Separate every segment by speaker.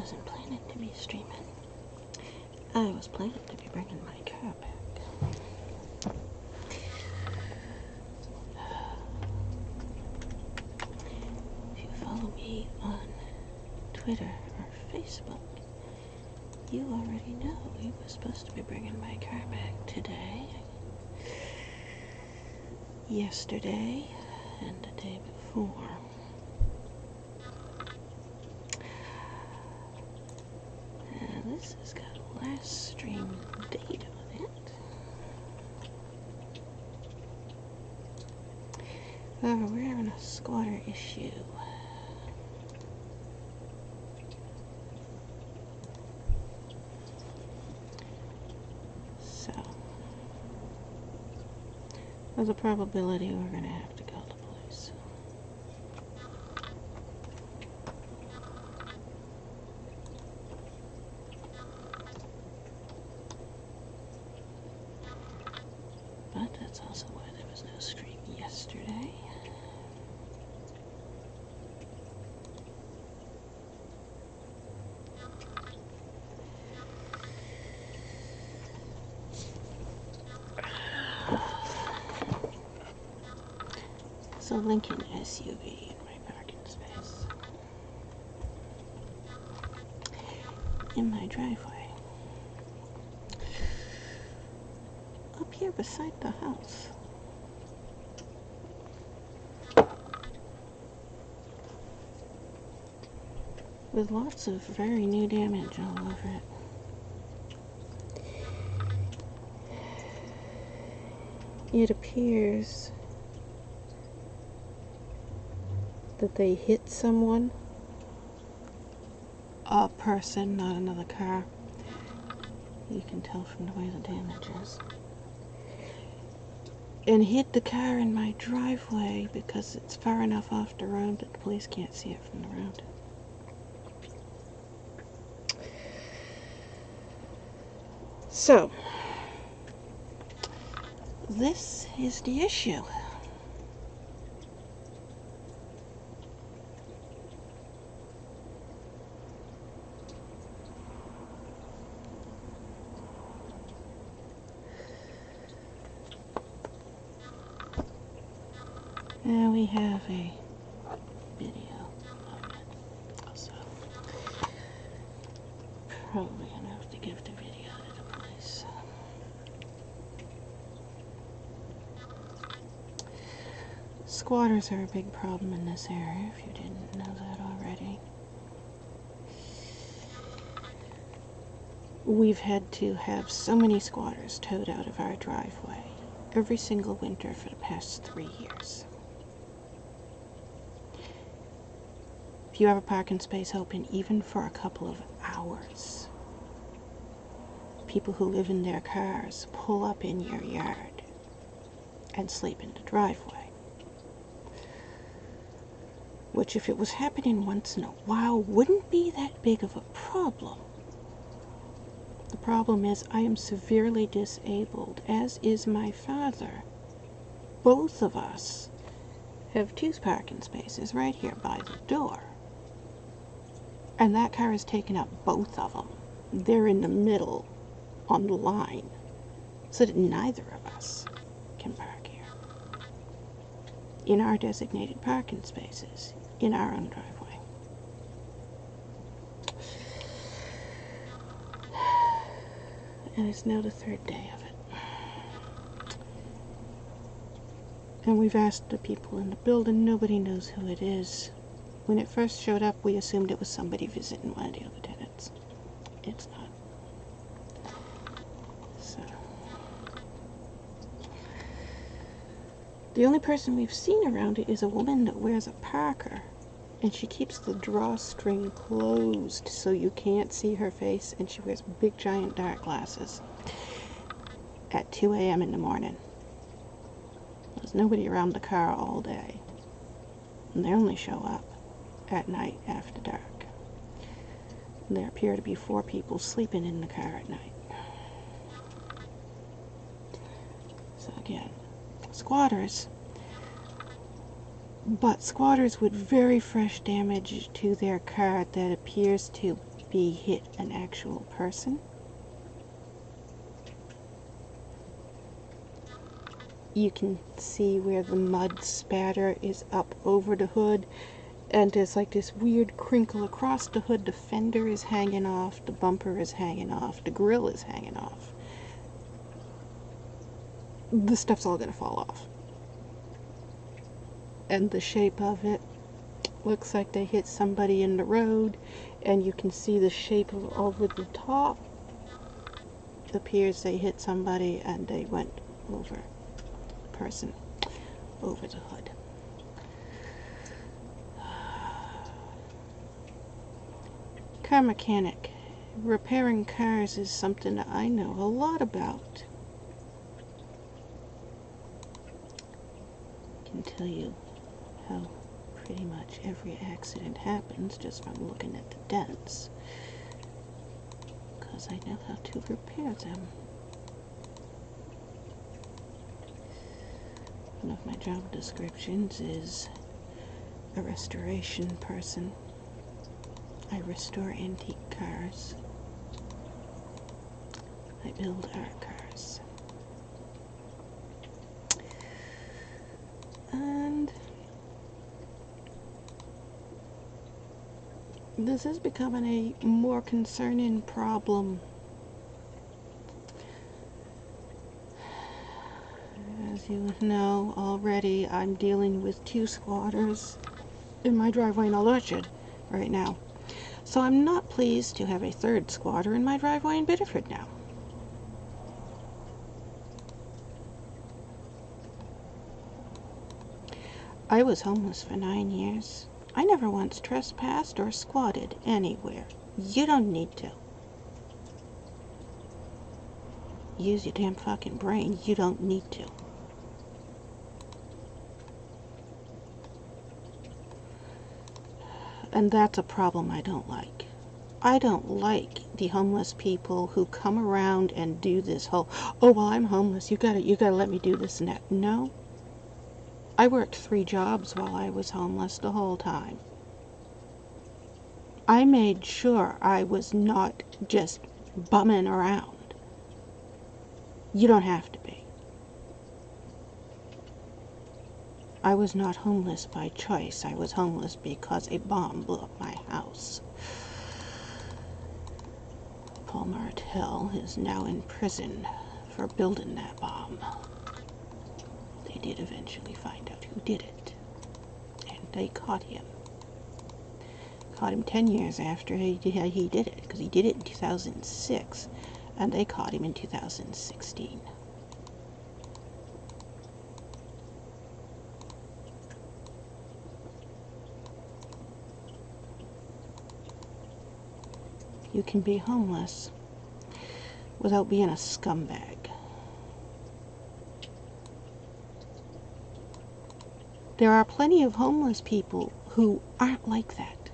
Speaker 1: wasn't planning to be streaming. I was planning to be bringing my car back. If you follow me on Twitter or Facebook, you already know we were supposed to be bringing my car back today, yesterday, and the day before. And this has got a last stream date on it. We're having a squatter issue. So, there's a probability we're going to have to call the police. But that's also why there was no stream yesterday. It's a Lincoln SUV in my parking space. In my driveway. Up here beside the house. With lots of very new damage all over it. It appears that they hit someone, a person, not another car. You can tell from the way the damage is. And hit the car in my driveway because it's far enough off the road that the police can't see it from the road. So, this is the issue. Now we have a video of it. So, probably gonna have to give the video to the police. Squatters are a big problem in this area, if you didn't know that already. We've had to have so many squatters towed out of our driveway every single winter for the past 3 years. If you have a parking space open even for a couple of hours, people who live in their cars pull up in your yard and sleep in the driveway. Which, if it was happening once in a while, wouldn't be that big of a problem. The problem is I am severely disabled, as is my father. Both of us have 2 parking spaces right here by the door. And that car has taken up both of them. They're in the middle on the line, so that neither of us can park here. In our designated parking spaces, in our own driveway. And it's now the 3rd day of it. And we've asked the people in the building, nobody knows who it is. When it first showed up, we assumed it was somebody visiting one of the other tenants. It's not. So, the only person we've seen around it is a woman that wears a parka, and she keeps the drawstring closed so you can't see her face, and she wears big giant dark glasses at 2 a.m. in the morning. There's nobody around the car all day, and they only show up at night after dark. And there appear to be 4 people sleeping in the car at night. So again, squatters, but squatters with very fresh damage to their car that appears to be hit an actual person. You can see where the mud spatter is up over the hood, and there's like this weird crinkle across the hood. The fender is hanging off, the bumper is hanging off, the grill is hanging off. The stuff's all gonna fall off. And the shape of it looks like they hit somebody in the road, and you can see the shape of over the top. It appears they hit somebody and they went over the person, over the hood. Car mechanic. Repairing cars is something that I know a lot about. I can tell you how pretty much every accident happens just from looking at the dents, because I know how to repair them. One of my job descriptions is a restoration person. I restore antique cars. I build art cars. And this is becoming a more concerning problem. As you know already, I'm dealing with 2 squatters in my driveway in Old Orchard right now. So I'm not pleased to have a 3rd squatter in my driveway in Biddeford now. I was homeless for 9 years. I never once trespassed or squatted anywhere. You don't need to. Use your damn fucking brain. You don't need to. And that's a problem I don't like. I don't like the homeless people who come around and do this whole, oh, well, I'm homeless, you gotta let me do this and that. No. I worked 3 jobs while I was homeless the whole time. I made sure I was not just bumming around. You don't have to be. I was not homeless by choice. I was homeless because a bomb blew up my house. Paul Martell is now in prison for building that bomb. They did eventually find out who did it, and they caught him. Caught him 10 years after he did it, because he did it in 2006, and they caught him in 2016. You can be homeless without being a scumbag. There are plenty of homeless people who aren't like that.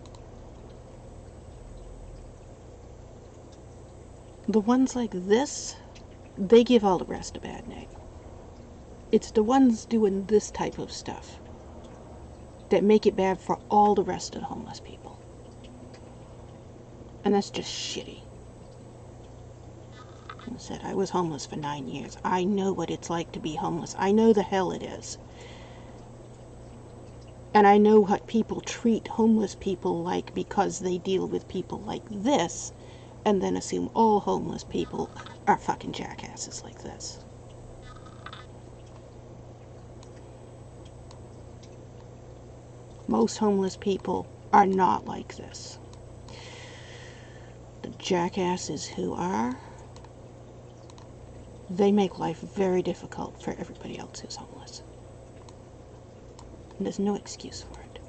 Speaker 1: The ones like this, they give all the rest a bad name. It's the ones doing this type of stuff that make it bad for all the rest of the homeless people. And that's just shitty. Like I said, I was homeless for 9 years. I know what it's like to be homeless. I know the hell it is. And I know what people treat homeless people like because they deal with people like this, and then assume all homeless people are fucking jackasses like this. Most homeless people are not like this. The jackasses who are, they make life very difficult for everybody else who's homeless. And there's no excuse for it.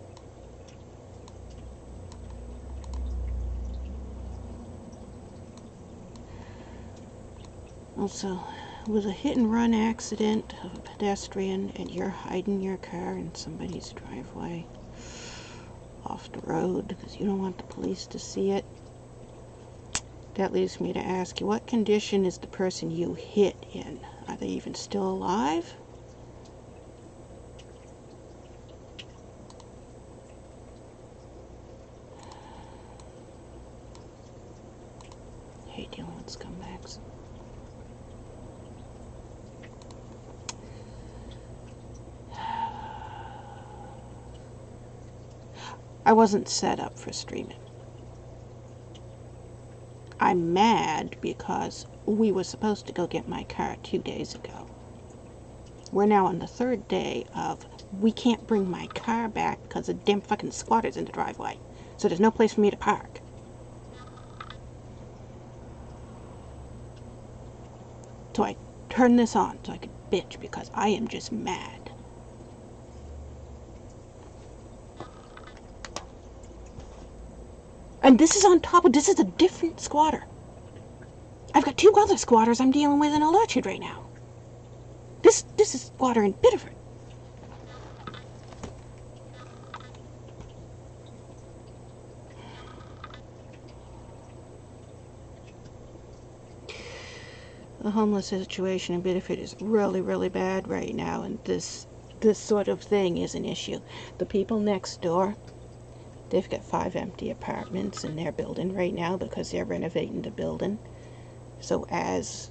Speaker 1: Also, with a hit-and-run accident of a pedestrian and you're hiding your car in somebody's driveway off the road because you don't want the police to see it, that leads me to ask you, what condition is the person you hit in? Are they even still alive? I wasn't set up for streaming. I'm mad because we were supposed to go get my car 2 days ago. We're now on the 3rd day of we can't bring my car back because the damn fucking squatter's in the driveway. So there's no place for me to park. So I turned this on so I could bitch because I am just mad. And this is on top of, this is a different squatter. I've got 2 other squatters I'm dealing with in a orchard right now. This is squatter in Biddeford. The homeless situation in Biddeford is really, really bad right now, and this sort of thing is an issue. The people next door, they've got 5 empty apartments in their building right now because they're renovating the building. So as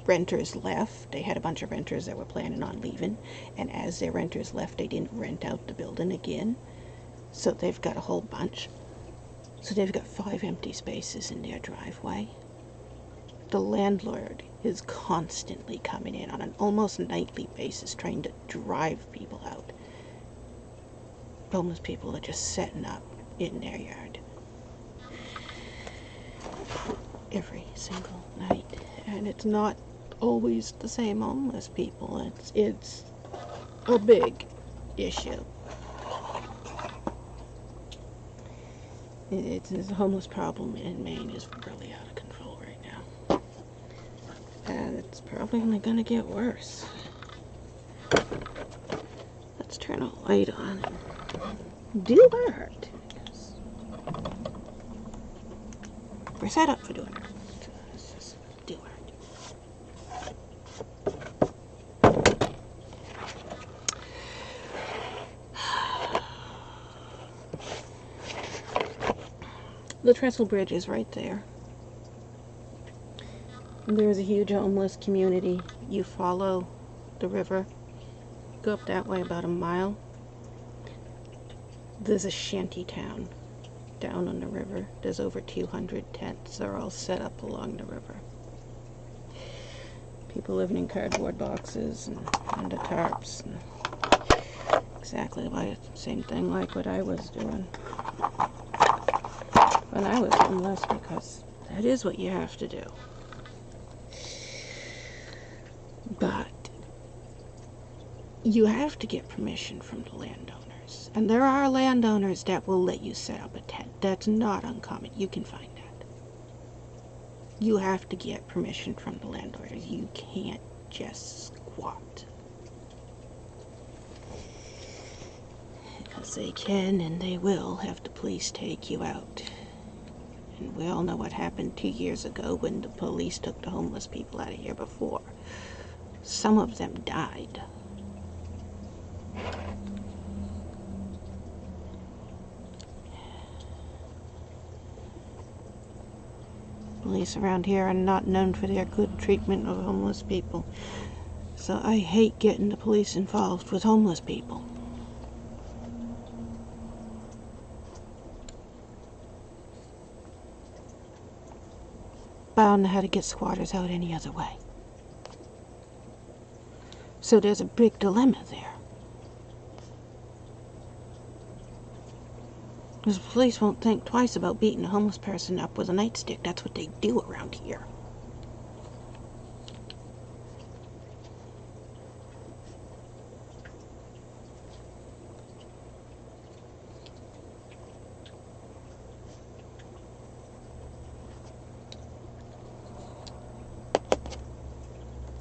Speaker 1: renters left, they had a bunch of renters that were planning on leaving, and as their renters left, they didn't rent out the building again. So they've got a whole bunch. So they've got 5 empty spaces in their driveway. The landlord is constantly coming in on an almost nightly basis trying to drive people out. Homeless people are just setting up in their yard every single night, and it's not always the same homeless people. It's a big issue. The homeless problem in Maine is really out of control right now, and it's probably only going to get worse. Let's turn a light on and do art. We're set up for doing art. So let's just do art. The Trestle Bridge is right there. There's a huge homeless community. You follow the river, go up that way about a mile. There's a shanty town down on the river. There's over 200 tents. They're all set up along the river. People living in cardboard boxes and under tarps. And exactly like the same thing like what I was doing when I was homeless, because that is what you have to do. But you have to get permission from the landowners. And there are landowners that will let you set up a tent. That's not uncommon. You can find that. You have to get permission from the landowners. You can't just squat. Because they can and they will have the police take you out. And we all know what happened 2 years ago when the police took the homeless people out of here before. Some of them died. Police around here are not known for their good treatment of homeless people. So I hate getting the police involved with homeless people. But I don't know how to get squatters out any other way. So there's a big dilemma there. Because the police won't think twice about beating a homeless person up with a nightstick. That's what they do around here.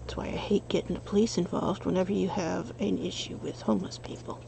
Speaker 1: That's why I hate getting the police involved whenever you have an issue with homeless people.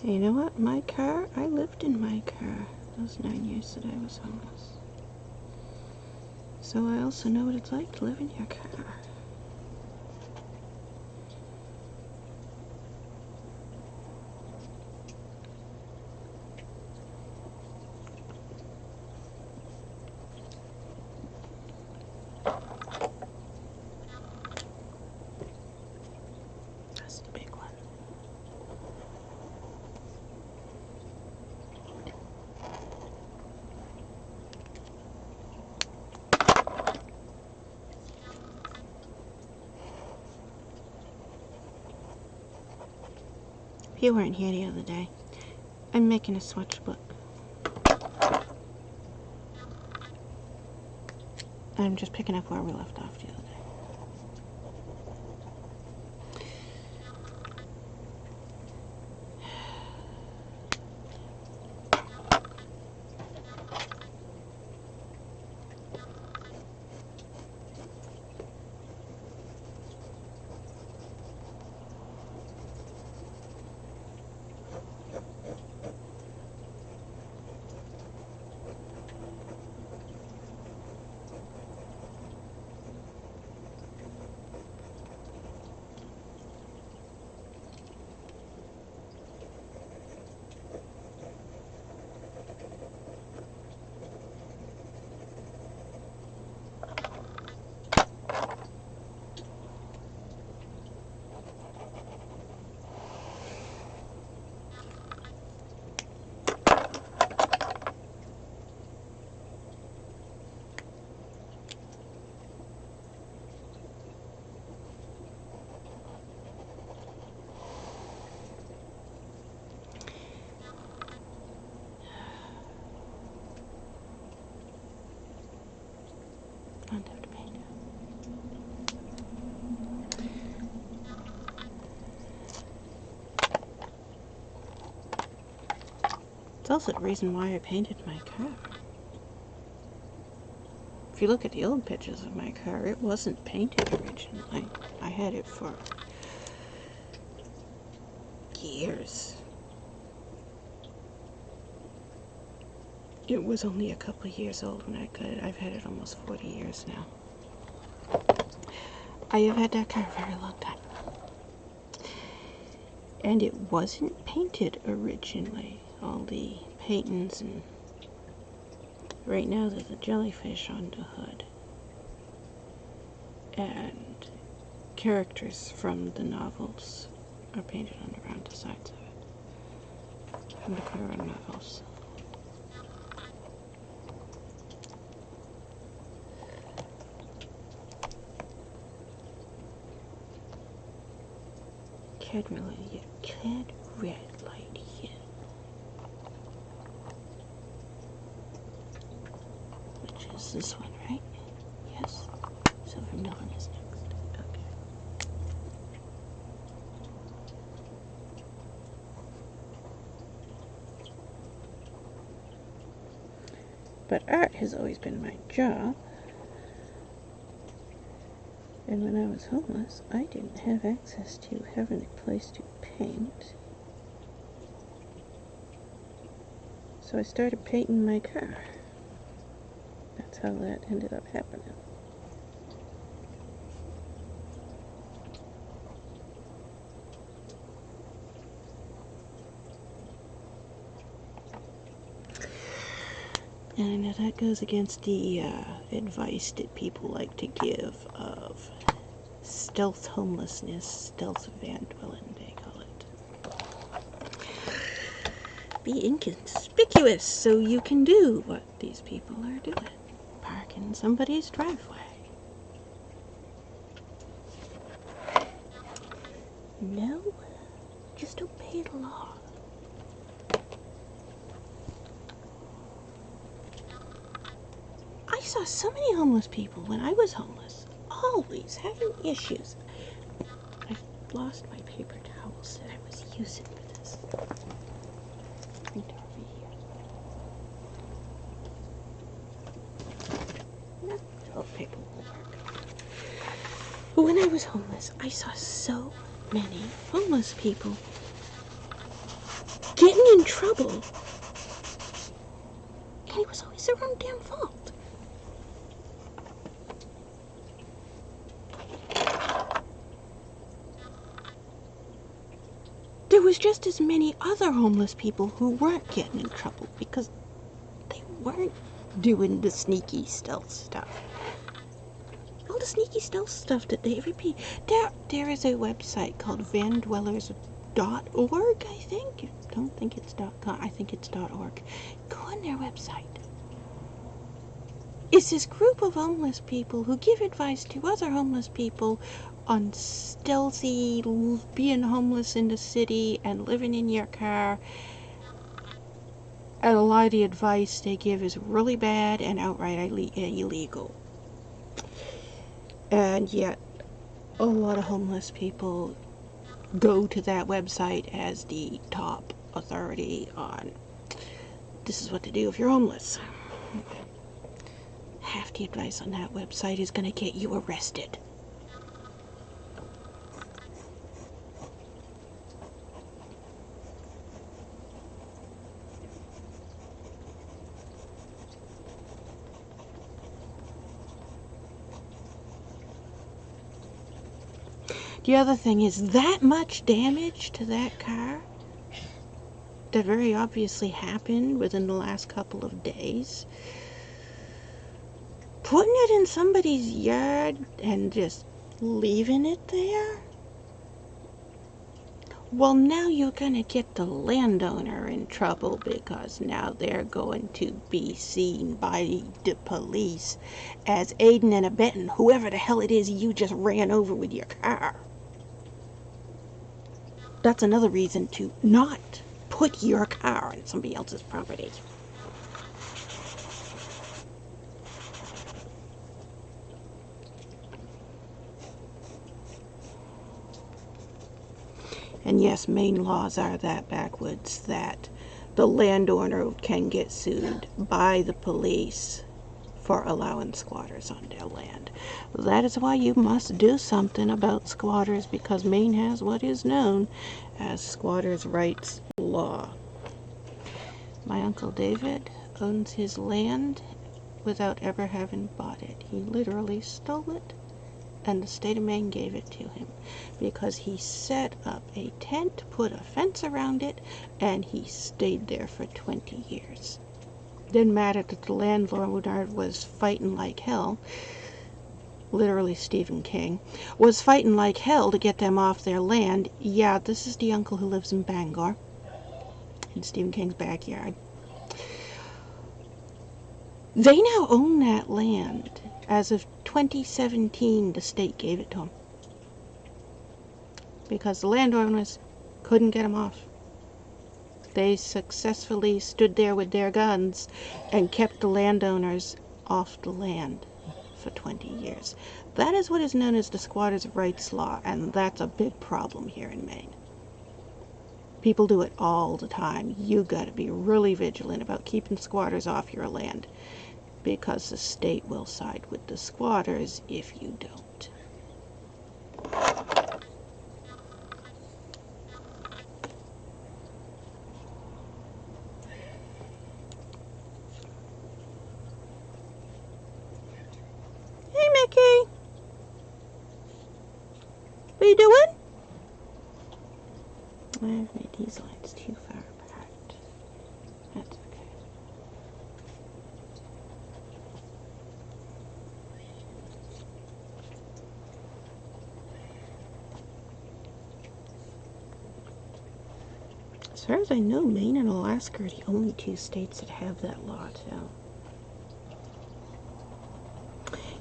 Speaker 1: You know what? My car, I lived in my car those 9 years that I was homeless. So I also know what it's like to live in your car. That's the big one. You weren't here the other day. I'm making a sketchbook. I'm just picking up where we left off the other day. Don't have to paint it. It's also the reason why I painted my car. If you look at the old pictures of my car, it wasn't painted originally. I had it for years. It was only a couple of years old when I got it. I've had it almost 40 years now. I have had that car a very long time. And it wasn't painted originally. All the paintings, and right now there's a jellyfish on the hood. And characters from the novels are painted on around the sides of it. From the Cora novels. Cad red light here. Which is this one, right? Yes. Silver melon is next. Okay. But art has always been my job. And when I was homeless, I didn't have access to having a place to paint. So I started painting my car. That's how that ended up happening. And I know that goes against the advice that people like to give of stealth homelessness, stealth van dwelling, they call it. Be inconspicuous so you can do what these people are doing. Park in somebody's driveway. No, just obey the law. I saw so many homeless people when I was homeless, always having issues. I've lost my paper towels that I was using for this. And over here. No, toilet paper will work. But when I was homeless, I saw so many homeless people trouble. And it was always their own damn fault. There was just as many other homeless people who weren't getting in trouble because they weren't doing the sneaky stealth stuff. All the sneaky stealth stuff that they repeat. There is a website called vandwellers.org, I think. I don't think it's .com. I think it's .org. Go on their website. It's this group of homeless people who give advice to other homeless people on stealthy being homeless in the city and living in your car. And a lot of the advice they give is really bad and outright illegal. And yet, a lot of homeless people go to that website as the top authority on this is what to do if you're homeless. Half the advice on that website is going to get you arrested. The other thing is that much damage to that car that very obviously happened within the last couple of days. Putting it in somebody's yard and just leaving it there? Well, now you're going to get the landowner in trouble because now they're going to be seen by the police as aiding and abetting whoever the hell it is you just ran over with your car. That's another reason to not put your car on somebody else's property. And yes, Maine laws are that backwards that the landowner can get sued by the police for allowing squatters on their land. That is why you must do something about squatters, because Maine has what is known as squatters' rights law. My Uncle David owns his land without ever having bought it. He literally stole it, and the state of Maine gave it to him because he set up a tent, put a fence around it, and he stayed there for 20 years. Didn't matter that the landlord was fighting like hell, literally Stephen King, was fighting like hell to get them off their land. Yeah, this is the uncle who lives in Bangor, in Stephen King's backyard. They now own that land. As of 2017, the state gave it to them because the landowners couldn't get them off. They successfully stood there with their guns and kept the landowners off the land for 20 years. That is what is known as the squatters' rights law, and that's a big problem here in Maine. People do it all the time. You got to be really vigilant about keeping squatters off your land, because the state will side with the squatters if you don't. Hey, Mickey! What are you doing? I've made these lines too far apart. That's okay. As far as I know, Maine and Alaska are the only two states that have that law, too.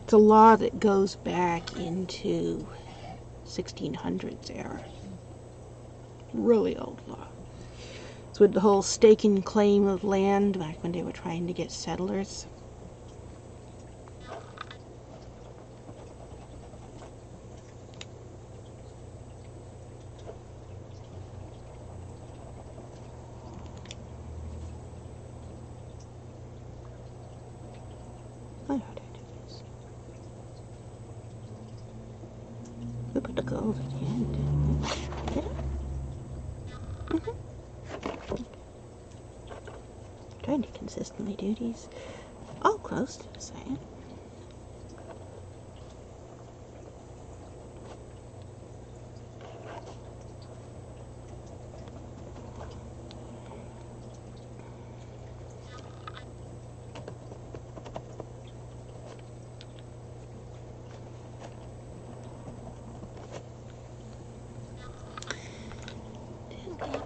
Speaker 1: It's a law that goes back into 1600s era. Really old law. It's with the whole stake and claim of land back when they were trying to get settlers. I know how to do this. We put the gold at the end, didn't we? Did it? Mm-hmm. duties. All close to the same.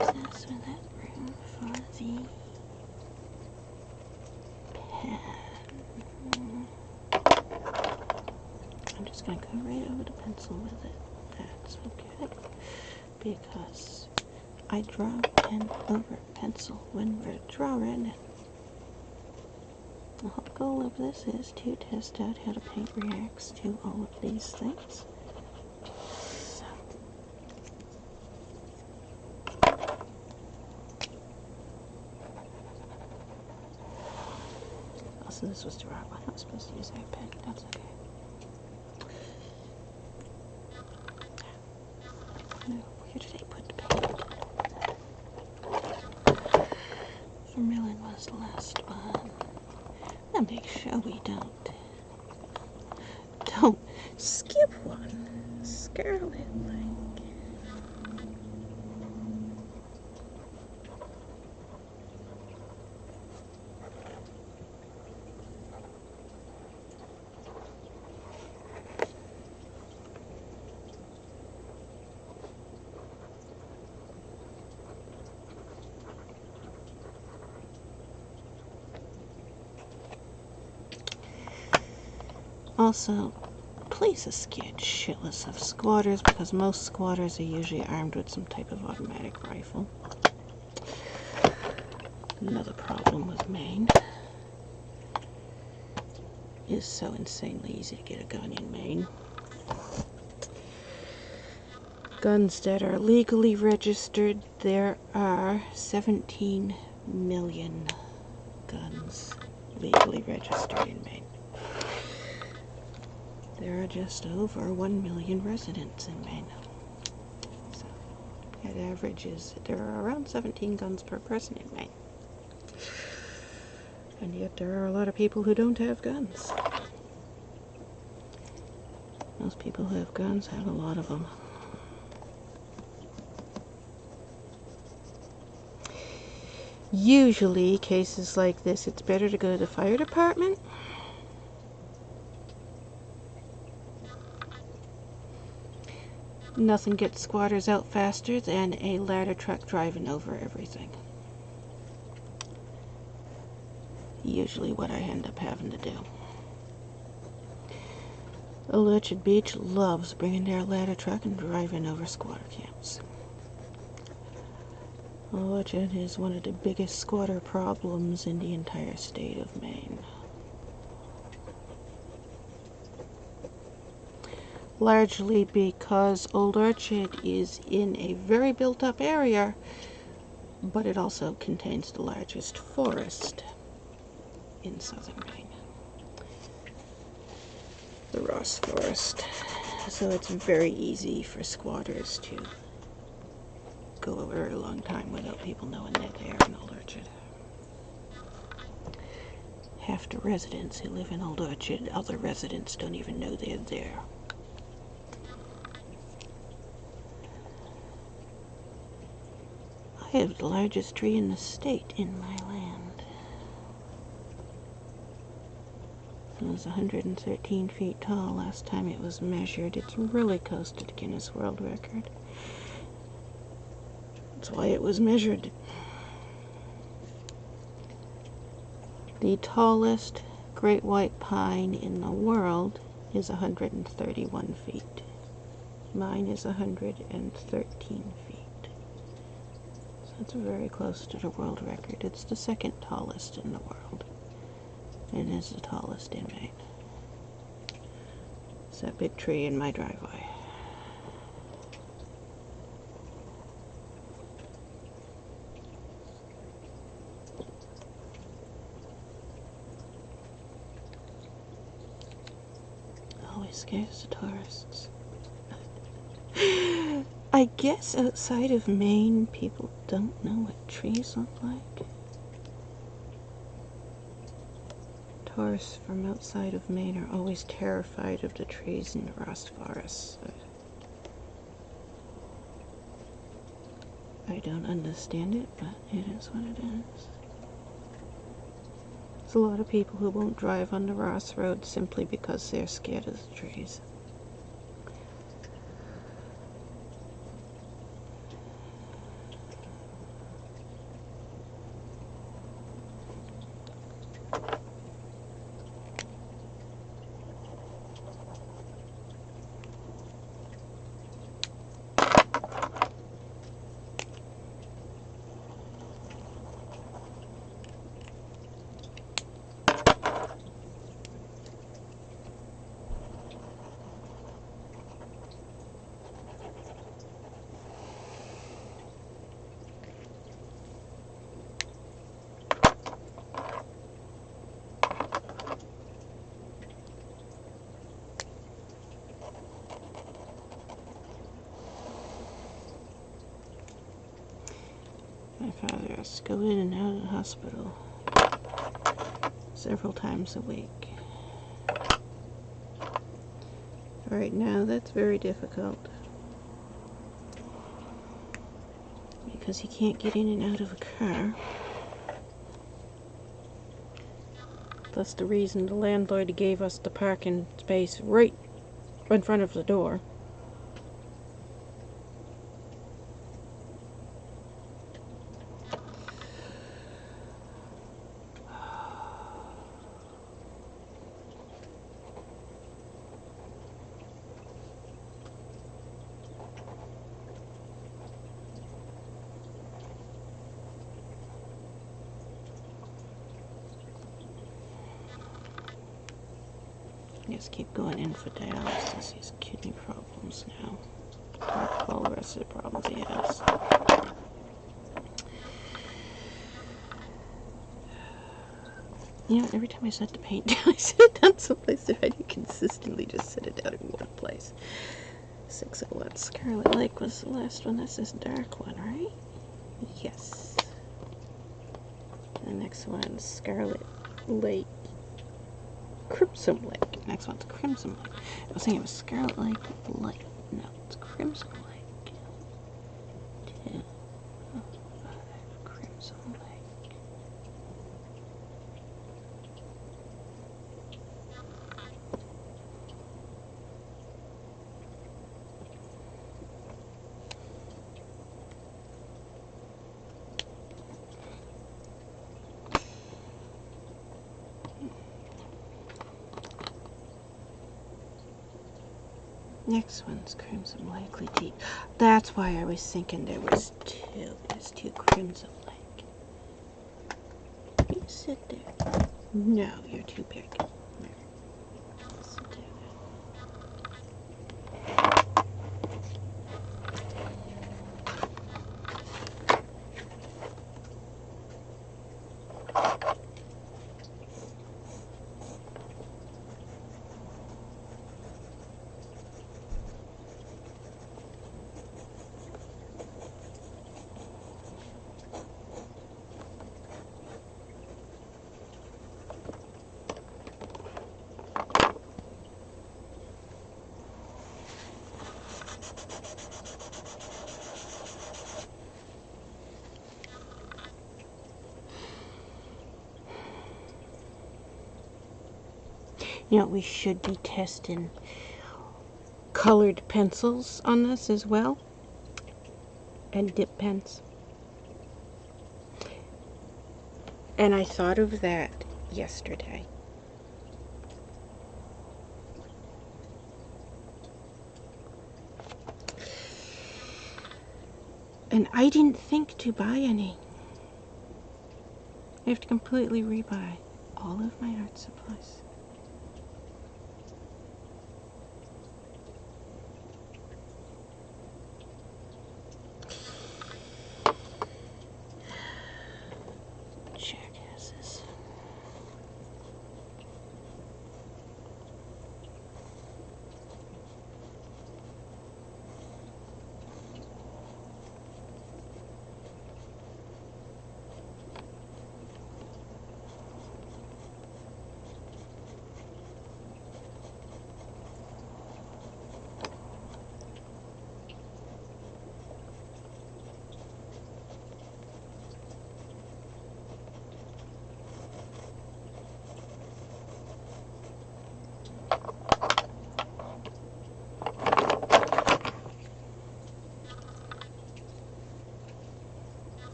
Speaker 1: Access for that room for the pen. I'm just going to go right over the pencil with it. That's okay. Because I draw pen over pencil when we're drawing. The whole goal of this is to test out how the paint reacts to all of these things. So this was the wrong one. I was supposed to use that pen. That's okay. Now, where did I put the paint? Vermilion was the last one. Now make sure we don't skip one. Scarlet like. Also, please are scared shitless of squatters because most squatters are usually armed with some type of automatic rifle. Another problem with Maine is so insanely easy to get a gun in Maine. Guns that are legally registered, there are 17 million guns legally registered in Maine. There are just over 1 million residents in Maine. So, that average is there are around 17 guns per person in Maine. And yet there are a lot of people who don't have guns. Most people who have guns have a lot of them. Usually, cases like this, it's better to go to the fire department. Nothing gets squatters out faster than a ladder truck driving over everything. Usually what I end up having to do. Orchard Beach loves bringing their ladder truck and driving over squatter camps. Orchard is one of the biggest squatter problems in the entire state of Maine. Largely because Old Orchard is in a very built-up area, but it also contains the largest forest in southern Maine, the Ross Forest. So it's very easy for squatters to go a very long time without people knowing they're there in Old Orchard. Half the residents who live in Old Orchard, other residents don't even know they're there. I have the largest tree in the state in my land. It was 113 feet tall last time it was measured. It's really close to the Guinness World Record. That's why it was measured. The tallest great white pine in the world is 131 feet. Mine is 113 feet. It's very close to the world record. It's the second tallest in the world. It is the tallest in Maine. It's that big tree in my driveway. Always scares the tourists. I guess outside of Maine, people don't know what trees look like. tourists from outside of Maine are always terrified of the trees in the Ross Forest. I don't understand it, but it is what it is. There's a lot of people who won't drive on the Ross Road simply because they're scared of the trees. My father has to go in and out of the hospital several times a week. Right now, that's very difficult because he can't get in and out of a car. That's the reason the landlord gave us the parking space right in front of the door. Just keep going in for dialysis. He has kidney problems now. All the rest of the problems he has. You know, every time I set the paint down, I set it down someplace that I didn't consistently just set it down in one place. 601 Scarlet Lake was the last one. That's this dark one, right? Yes. The next one's Scarlet Lake. Crimson Lake. Next one's Crimson Lake. I was thinking it was Scarlet Lake Light. No, it's Crimson Lake. 10, 5, Crimson Lake. Next one's Crimson Lake Deep. That's why I was thinking there was two. There's two Crimson Lake. You sit there. No, you're too big. Sit there. You know, we should be testing colored pencils on this as well, and dip pens. And I thought of that yesterday. And I didn't think to buy any. I have to completely rebuy all of my art supplies. Jackasses.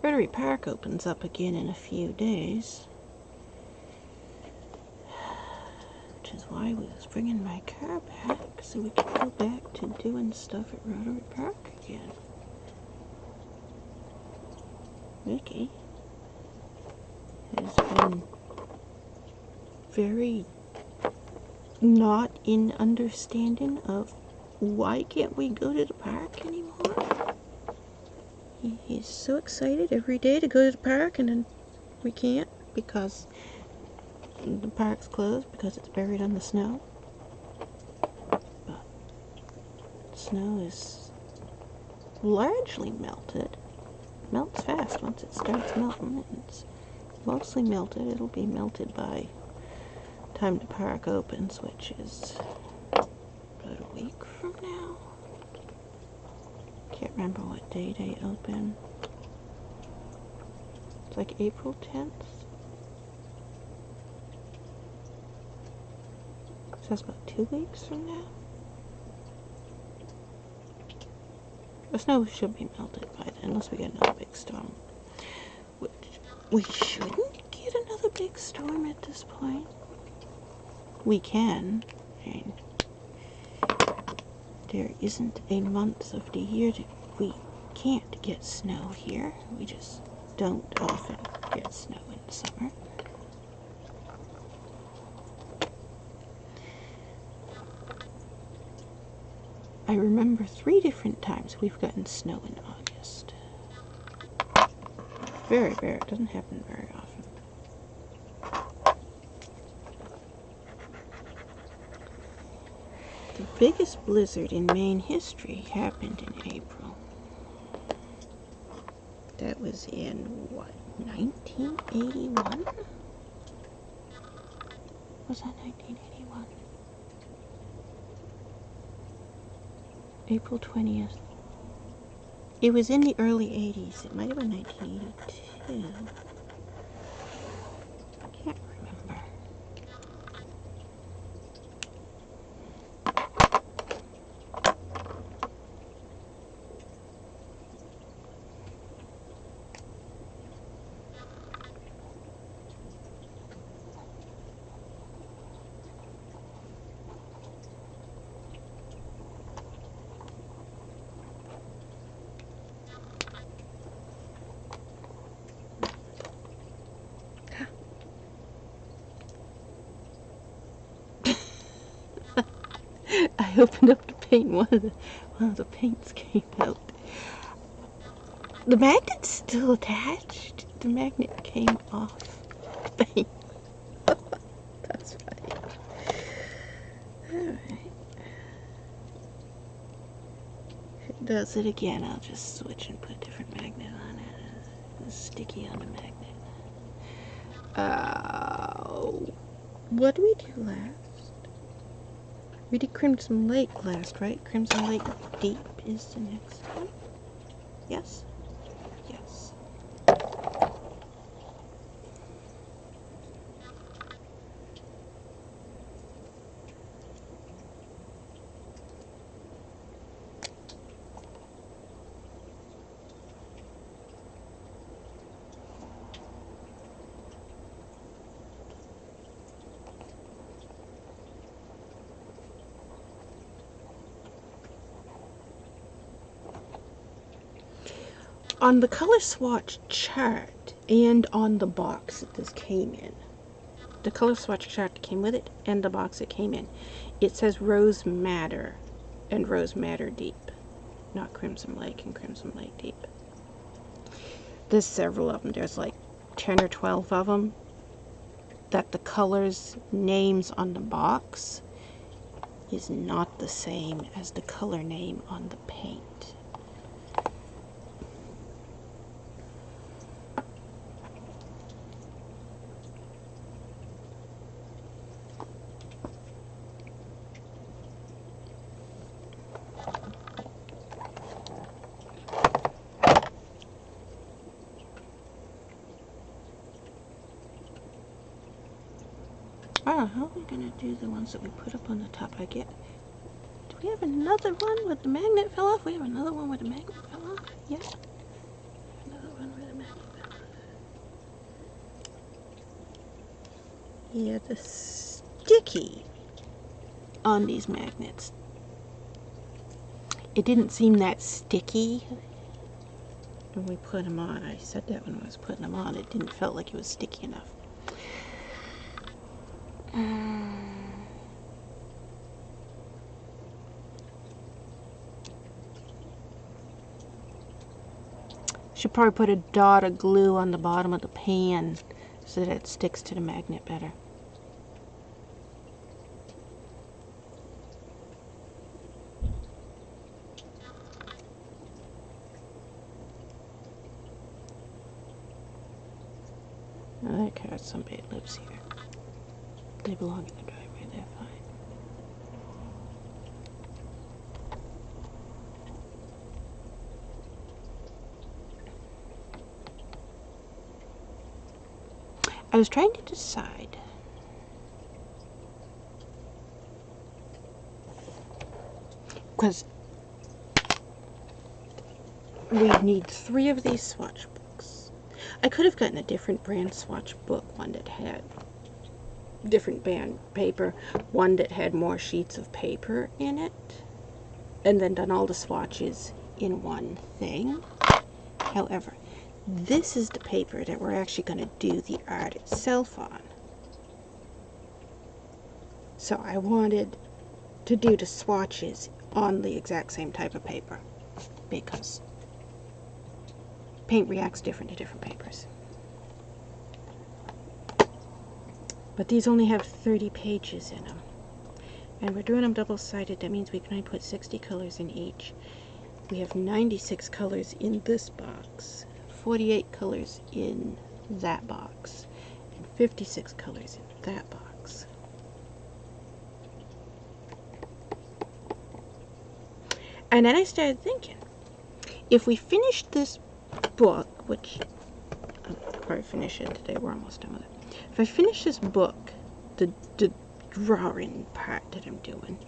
Speaker 1: Rotary Park opens up again in a few days. Which is why I was bringing my car back, so we could go back to doing stuff at Rotary Park again. Mickey has been very not in understanding of why can't we go to the park anymore. He's so excited every day to go to the park, and then we can't because the park's closed because it's buried in the snow. But the snow is largely melted. Melts fast once it starts melting. It's mostly melted. It'll be melted by the time the park opens, which is about a week from now. Can't remember what day they open. It's like April 10th. So that's about 2 weeks from now. The snow should be melted by then, unless we get another big storm. Which we shouldn't get another big storm at this point. We can. And there isn't a month of the year that we can't get snow here. We just don't often get snow in the summer. I remember 3 different times we've gotten snow in August. Very rare. It doesn't happen very often. The biggest blizzard in Maine history happened in April. That was in, what, 1981? Was that 1981? April 20th. It was in the early 80s. It might have been 1982. I can't remember. I opened up the paint. One of the paints came out. The magnet's still attached. The magnet came off the paint. That's funny. Alright. If it does it again, I'll just switch and put a different magnet on it. It's sticky on the magnet. What did we do last? We did Crimson Lake last, right? Crimson Lake Deep is the next one. Yes? Yes. On the color swatch chart and on the box that this came in, the color swatch chart that came with it and the box it came in, it says Rose Madder and Rose Madder Deep, not Crimson Lake and Crimson Lake Deep. There's several of them. There's like 10 or 12 of them that the colors names on the box is not the same as the color name on the paint. How are we going to do the ones that we put up on the top? Do we have another one where the magnet fell off? We have another one where the magnet fell off? Yes. Another one where the magnet Yeah, the sticky on these magnets. It didn't seem that sticky when we put them on. I said that when I was putting them on. It didn't feel like it was sticky enough. Should probably put a dot of glue on the bottom of the pan so that it sticks to the magnet better. Now that car's somebody that lives here. They belong in the driveway, they're fine. I was trying to decide because we need 3 of these swatch books. I could have gotten a different brand swatch book, one that had different band paper, one that had more sheets of paper in it, and then done all the swatches in one thing. However, this is the paper that we're actually going to do the art itself on. So I wanted to do the swatches on the exact same type of paper because paint reacts different to different papers. But these only have 30 pages in them. And we're doing them double-sided. That means we can only put 60 colors in each. We have 96 colors in this box, 48 colors in that box, and 56 colors in that box. And then I started thinking, if we finished this book, which I'll probably finish it today, we're almost done with it. If I finish this book, the drawing part that I'm doing,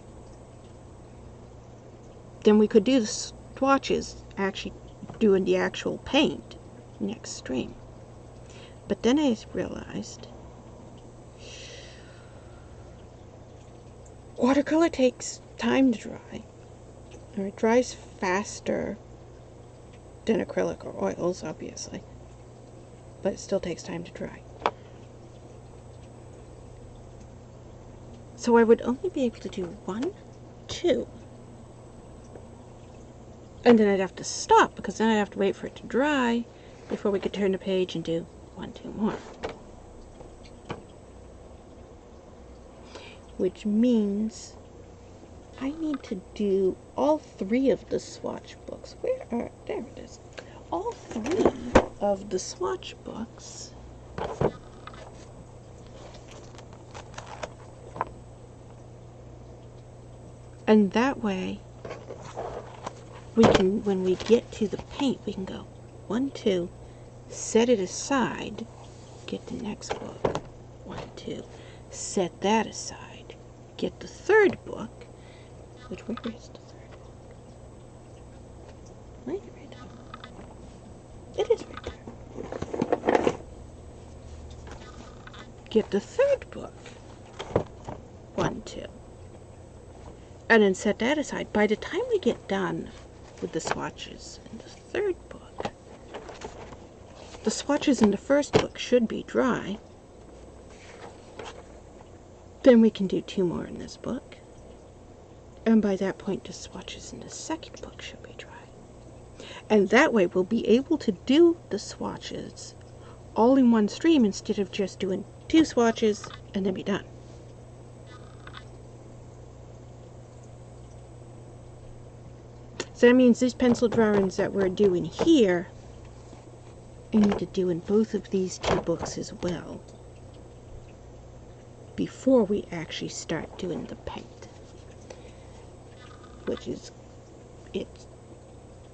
Speaker 1: then we could do the swatches actually doing the actual paint next stream. But then I realized watercolor takes time to dry, or it dries faster than acrylic or oils, obviously, but it still takes time to dry. So I would only be able to do 1, 2, and then I'd have to stop because then I'd have to wait for it to dry before we could turn the page and do 1, 2 more. Which means I need to do all 3 of the swatch books. There it is. All 3 of the swatch books. And that way, we can, when we get to the paint, we can go 1, 2, set it aside, get the next book, 1, 2, set that aside, get the 3rd book, which, where is the 3rd book? Right there. It is right there. Get the 3rd book, 1, 2. And then set that aside. By the time we get done with the swatches in the 3rd book, the swatches in the 1st book should be dry. Then we can do 2 more in this book. And by that point, the swatches in the 2nd book should be dry. And that way, we'll be able to do the swatches all in one stream instead of just doing 2 swatches and then be done. So that means these pencil drawings that we're doing here, I need to do in both of these 2 books as well before we actually start doing the paint, which is, it's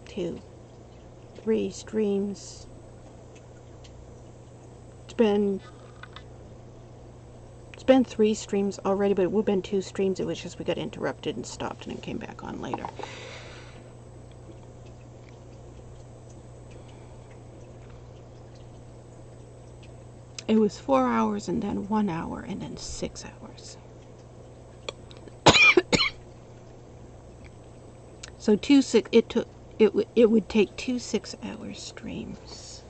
Speaker 1: 2, 3 streams. It's been 3 streams already, but it would have been 2 streams. It was just we got interrupted and stopped and it came back on later. It was 4 hours and then 1 hour and then 6 hours. So it would take 2 6-hour streams.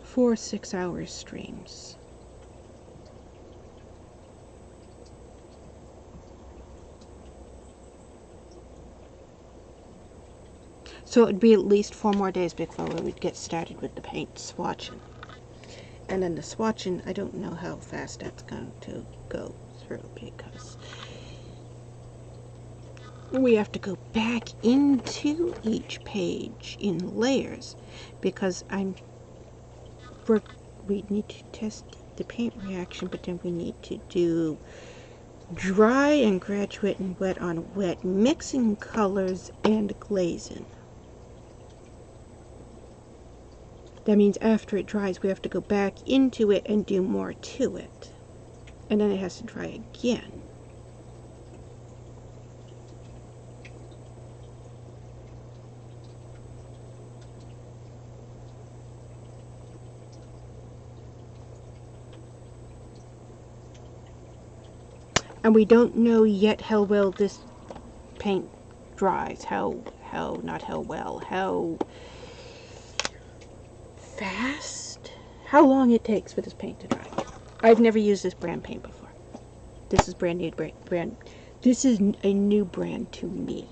Speaker 1: 4 6-hour streams. So it would be at least 4 more days before we would get started with the paint swatching. And then the swatching, I don't know how fast that's going to go through because we have to go back into each page in layers because we need to test the paint reaction, but then we need to do dry and graduate and wet on wet, mixing colors and glazing. That means after it dries, we have to go back into it and do more to it. And then it has to dry again. And we don't know yet how well this paint dries. How fast? How long it takes for this paint to dry. I've never used this brand paint before. This is brand new brand. This is a new brand to me.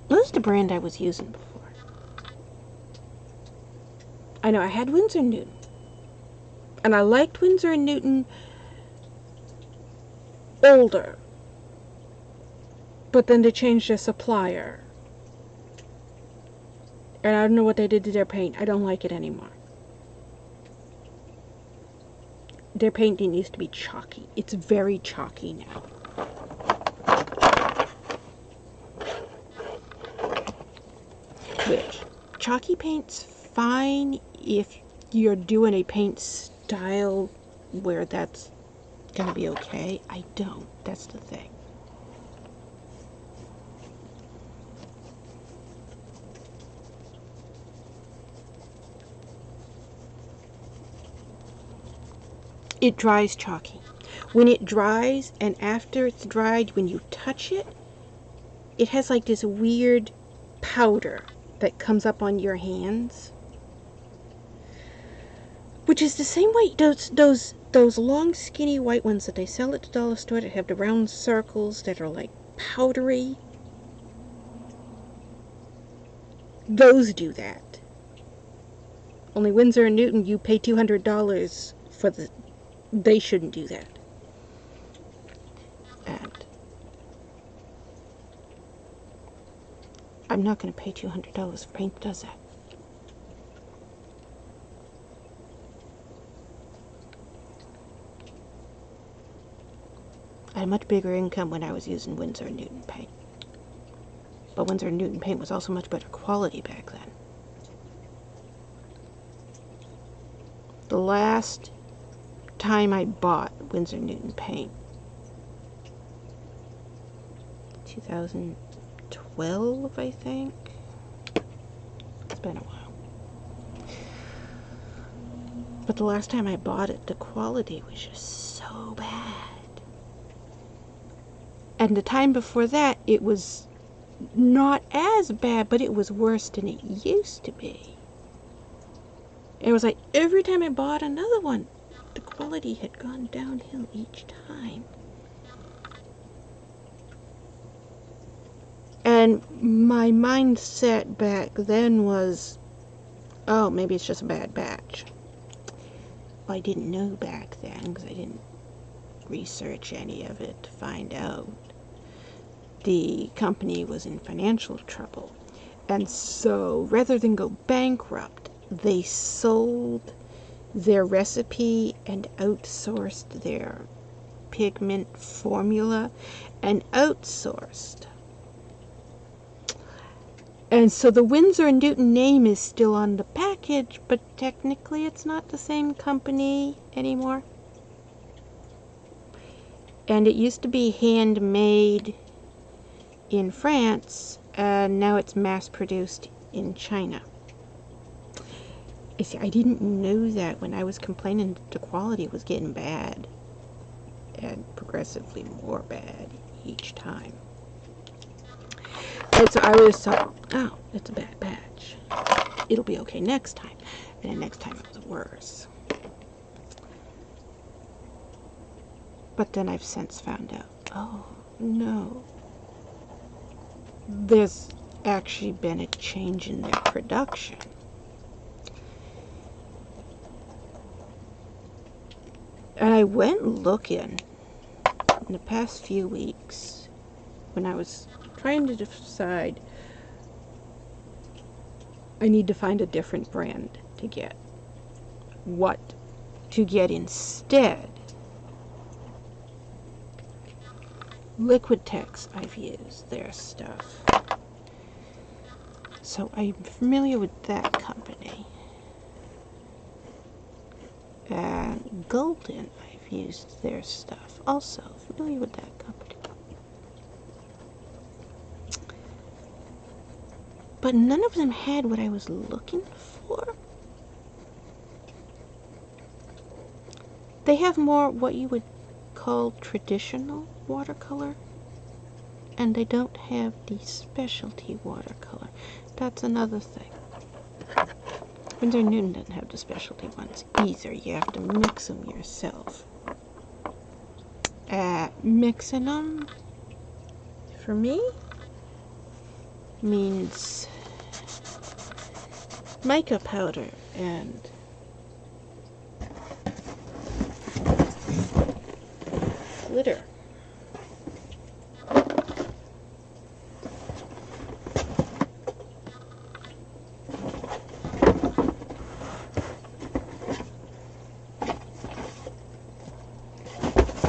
Speaker 1: What was the brand I was using before? I know I had Winsor & Newton. And I liked Winsor & Newton older. But then they changed their supplier. And I don't know what they did to their paint. I don't like it anymore. Their painting used to be chalky. It's very chalky now. Which, chalky paint's fine if you're doing a paint style where that's gonna be okay. I don't. That's the thing. It dries chalky. When it dries and after it's dried, when you touch it, it has like this weird powder that comes up on your hands, which is the same way those long skinny white ones that they sell at the dollar store that have the round circles that are like powdery. Those do that. Only Winsor & Newton, you pay $200 for the. They shouldn't do that. And I'm not going to pay $200 for paint that does that. I had a much bigger income when I was using Winsor & Newton paint. But Winsor & Newton paint was also much better quality back then. The last time I bought Winsor & Newton paint, 2012, I think. It's been a while. But the last time I bought it, the quality was just so bad. And the time before that, it was not as bad, but it was worse than it used to be. It was like every time I bought another one, the quality had gone downhill each time. And my mindset back then was, oh, maybe it's just a bad batch. Well, I didn't know back then because I didn't research any of it to find out. The company was in financial trouble. And so rather than go bankrupt, they sold their recipe and outsourced their pigment formula and outsourced. And so the Winsor & Newton name is still on the package, but technically it's not the same company anymore. And it used to be handmade in France, and now it's mass-produced in China. You see, I didn't know that when I was complaining the quality was getting bad, and progressively more bad each time. And so I was so, oh, it's a bad batch. It'll be okay next time. And then next time it was worse. But then I've since found out, oh, no. There's actually been a change in their production. And I went looking in the past few weeks when I was trying to decide I need to find a different brand to get. What to get instead. Liquitex, I've used their stuff. So I'm familiar with that company. And Golden, I've used their stuff. Also familiar with that company. But none of them had what I was looking for. They have more what you would call traditional watercolor, and they don't have the specialty watercolor. That's another thing. Winsor Newton doesn't have the specialty ones either. You have to mix them yourself. Mixing them, for me, means mica powder and glitter.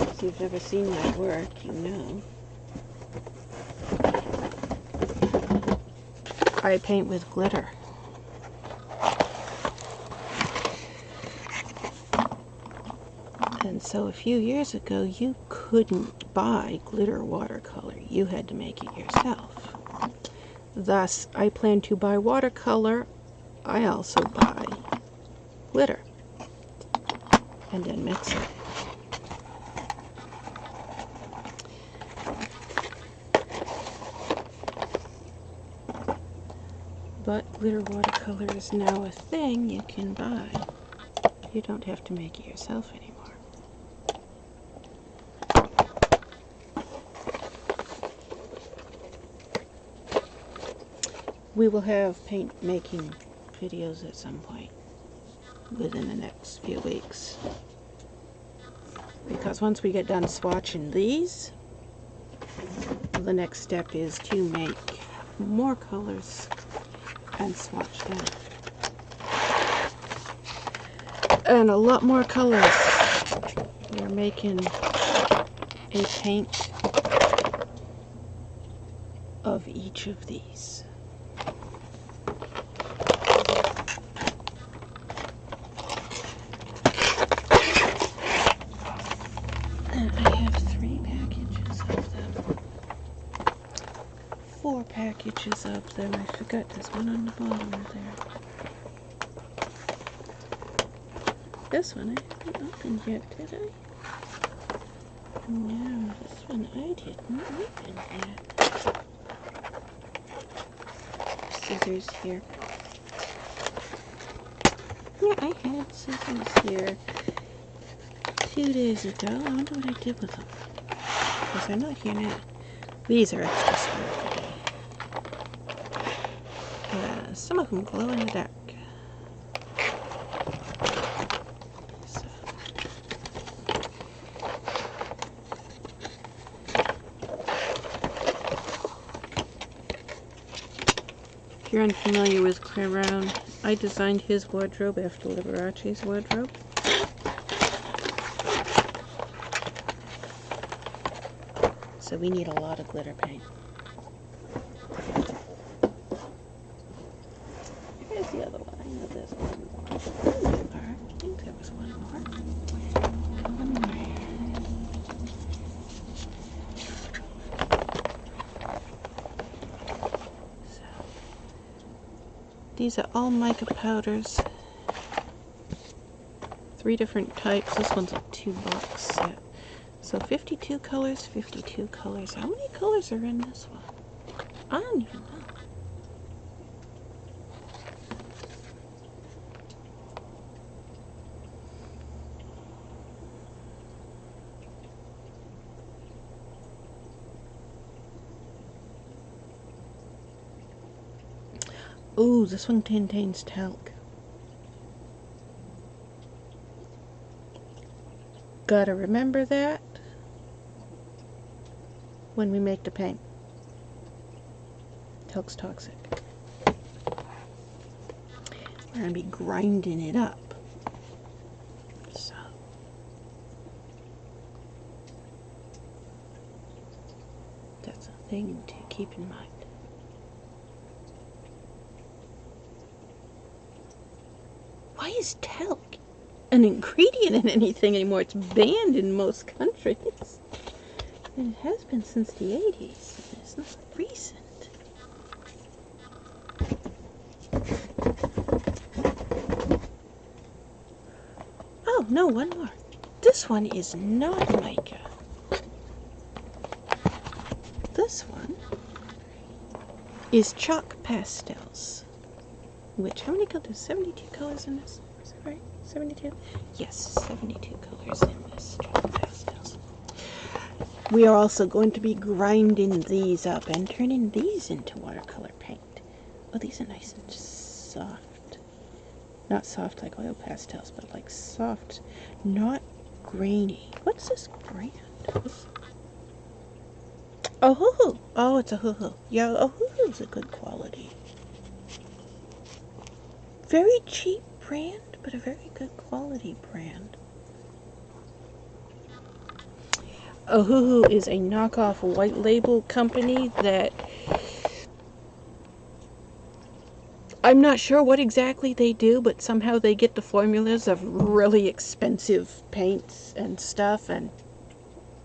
Speaker 1: If you've ever seen my work, you know. I paint with glitter. And so a few years ago, you couldn't buy glitter watercolor. You had to make it yourself. Thus, I plan to buy watercolor. I also buy glitter. And then mix it. But glitter watercolor is now a thing you can buy. You don't have to make it yourself anymore. We will have paint making videos at some point within the next few weeks. Because once we get done swatching these, the next step is to make more colors and swatch them. And a lot more colors. We are making a paint of each of these. And I have 3 packages of them. 4 packages of them. I forgot there's one on the bottom there. This one I haven't opened yet, did I? No, this one I didn't open yet. Scissors here. Yeah, I had scissors here 2 days ago. I wonder what I did with them. Because they're not here now. These are extra small today. Some of them glow in the dark. So. If you're unfamiliar with Clairon, I designed his wardrobe after Liberace's wardrobe. So we need a lot of glitter paint. Here's the other one. I know there's one more. I think there was one more. One more. These are all mica powders. 3 different types. This one's a $2 set. So 52 colors, 52 colors. How many colors are in this one? I don't even know. Ooh, this one contains talc. Gotta remember that when we make the paint. Talc's toxic. We're gonna be grinding it up. So that's a thing to keep in mind. Why is talc an ingredient in anything anymore? It's banned in most countries. And it has been since the 80s. It's not recent. Oh, no, one more. This one is not mica. This one is chalk pastels. Which, how many colors? 72 colors in this? Is that right? 72? Yes, 72 colors in this chalk pastels. We are also going to be grinding these up and turning these into watercolor paint. Oh, these are nice and soft. Not soft like oil pastels, but like soft, not grainy. What's this brand? Oh, hoo-hoo. Oh, it's a hoo-hoo. Yeah, oh, hoo-hoo's a good quality. Very cheap brand, but a very good quality brand. Ohuhu is a knockoff white label company that I'm not sure what exactly they do, but somehow they get the formulas of really expensive paints and stuff and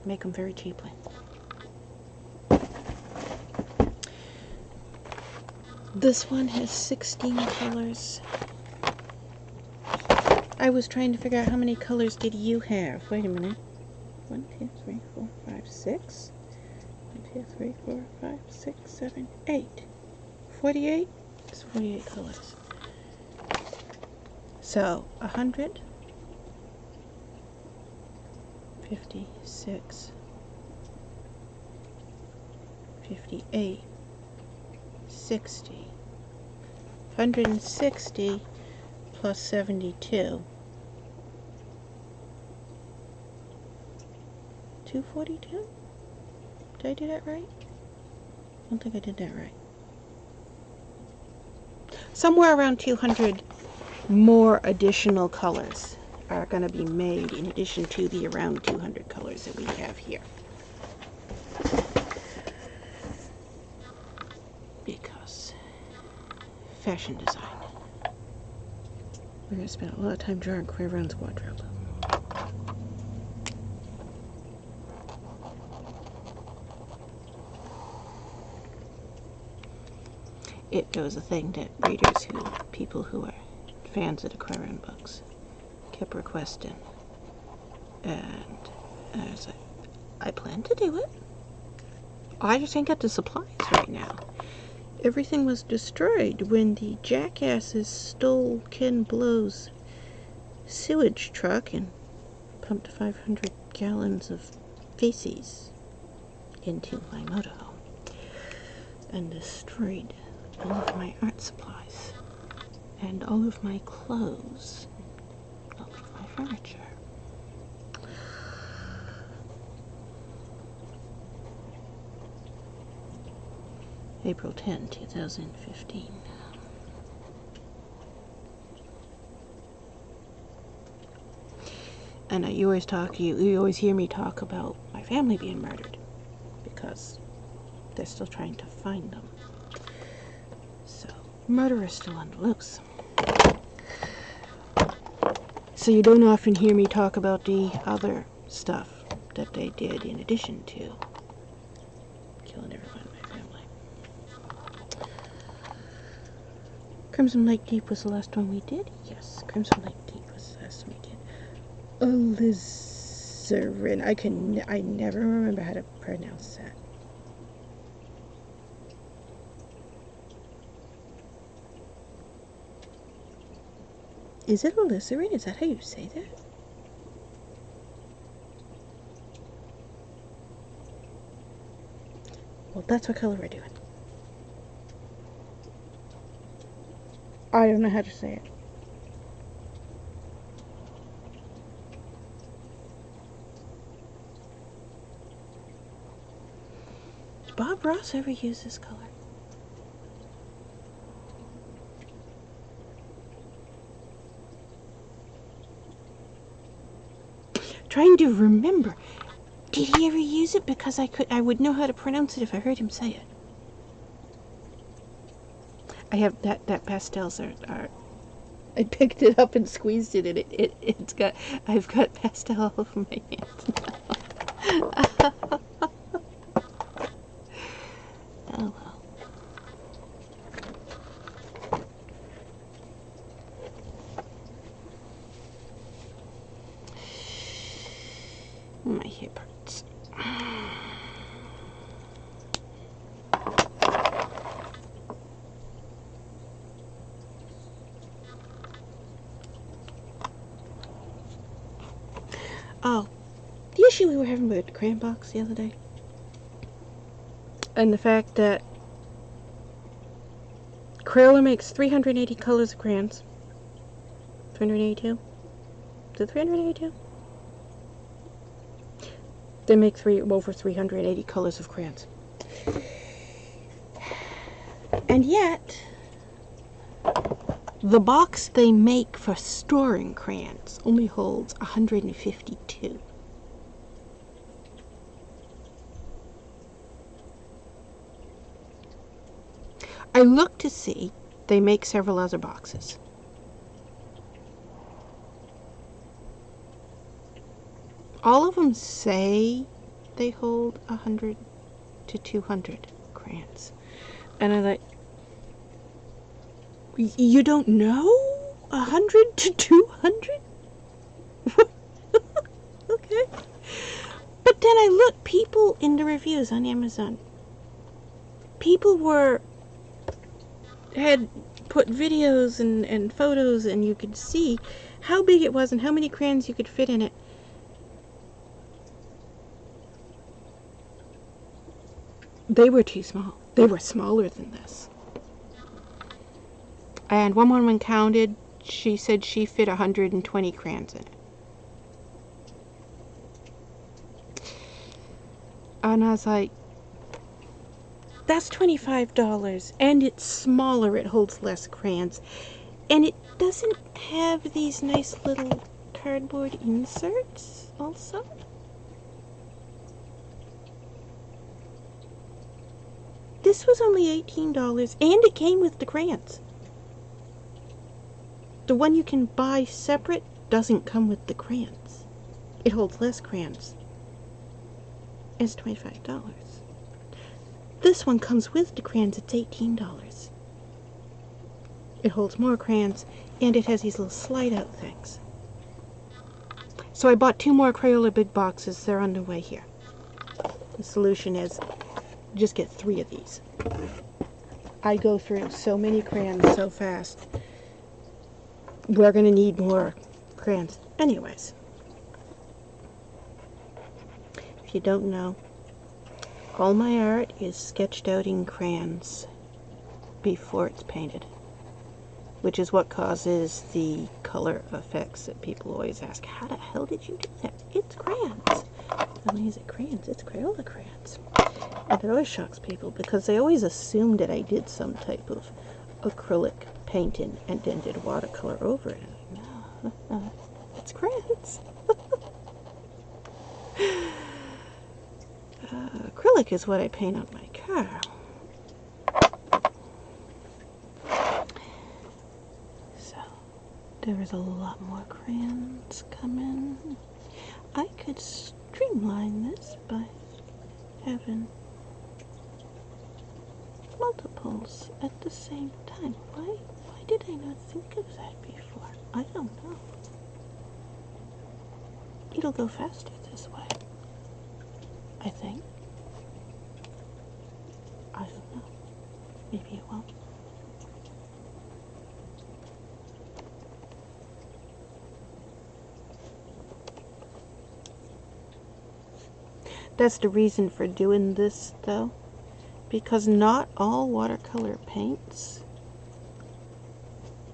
Speaker 1: make them very cheaply. This one has 16 colors. I was trying to figure out how many colors did you have. Wait a minute. 1, 2, 3, 4, 5, 6. 1, 2, 3, 4, 5, 6, 7, 8. 48? It's 48 colors. So, 100, 56, 58, 60. 160 plus 72. 242? Did I do that right? I don't think I did that right. Somewhere around 200 more additional colors are going to be made in addition to the around 200 colors that we have here. Because fashion design. We're going to spend a lot of time drawing Claire's wardrobe. It was a thing that readers people who are fans of the Claire's books kept requesting. And I was like, I plan to do it. I just ain't got the supplies right now. Everything was destroyed when the jackasses stole Ken Blow's sewage truck and pumped 500 gallons of feces into my motorhome and destroyed all of my art supplies and all of my clothes, all of my furniture. April 10, 2015. And you always hear me talk about my family being murdered because they're still trying to find them. So, murder is still on the loose. So you don't often hear me talk about the other stuff that they did in addition to killing everyone in my family. Crimson Lake Deep was the last one we did? Yes, Crimson Lake Deep was the last one we did. Alizarin. I never remember how to pronounce that. Is it alizarin? Is that how you say that? Well, that's what color we're doing. I don't know how to say it. Did Bob Ross ever use this color? Trying to remember. Did he ever use it? Because I would know how to pronounce it if I heard him say it. I have that pastels are I picked it up and squeezed it, and I've got pastel all over my hands now. Oh well. My hip hurts. Oh, the issue we were having with the crayon box the other day, and the fact that Crayola makes 380 colors of crayons. 382? Is it 382? They make over 380 colors of crayons. And yet, the box they make for storing crayons only holds 152. I looked to see they make several other boxes. All of them say they hold 100 to 200 crayons. And I'm like, you don't know? 100 to 200? Okay. But then I looked, people in the reviews on Amazon, people had put videos and photos, and you could see how big it was and how many crayons you could fit in it. They were too small. They were smaller than this. And one woman counted, she said she fit 120 crayons in it. And I was like, that's $25, and it's smaller, it holds less crayons, and it doesn't have these nice little cardboard inserts also. This was only $18, and it came with the crayons. The one you can buy separate doesn't come with the crayons. It holds less crayons. It's $25. This one comes with the crayons, it's $18. It holds more crayons, and it has these little slide-out things. So I bought 2 more Crayola big boxes. They're on the way here. The solution is just get 3 of these. I go through so many crayons so fast. We're going to need more crayons. Anyways, if you don't know, all my art is sketched out in crayons before it's painted, which is what causes the color effects that people always ask, how the hell did you do that? It's crayons. Not only is it crayons, it's Crayola crayons. And it always shocks people because they always assume that I did some type of acrylic painting and then did watercolor over it. And I'm like, no, it's crayons. Acrylic is what I paint on my car. So, there is a lot more crayons coming. I could streamline this by having multiple chemicals at the same time. Why did I not think of that before? I don't know. It'll go faster this way, I think. I don't know. Maybe it won't. That's the reason for doing this, though, because not all watercolor paints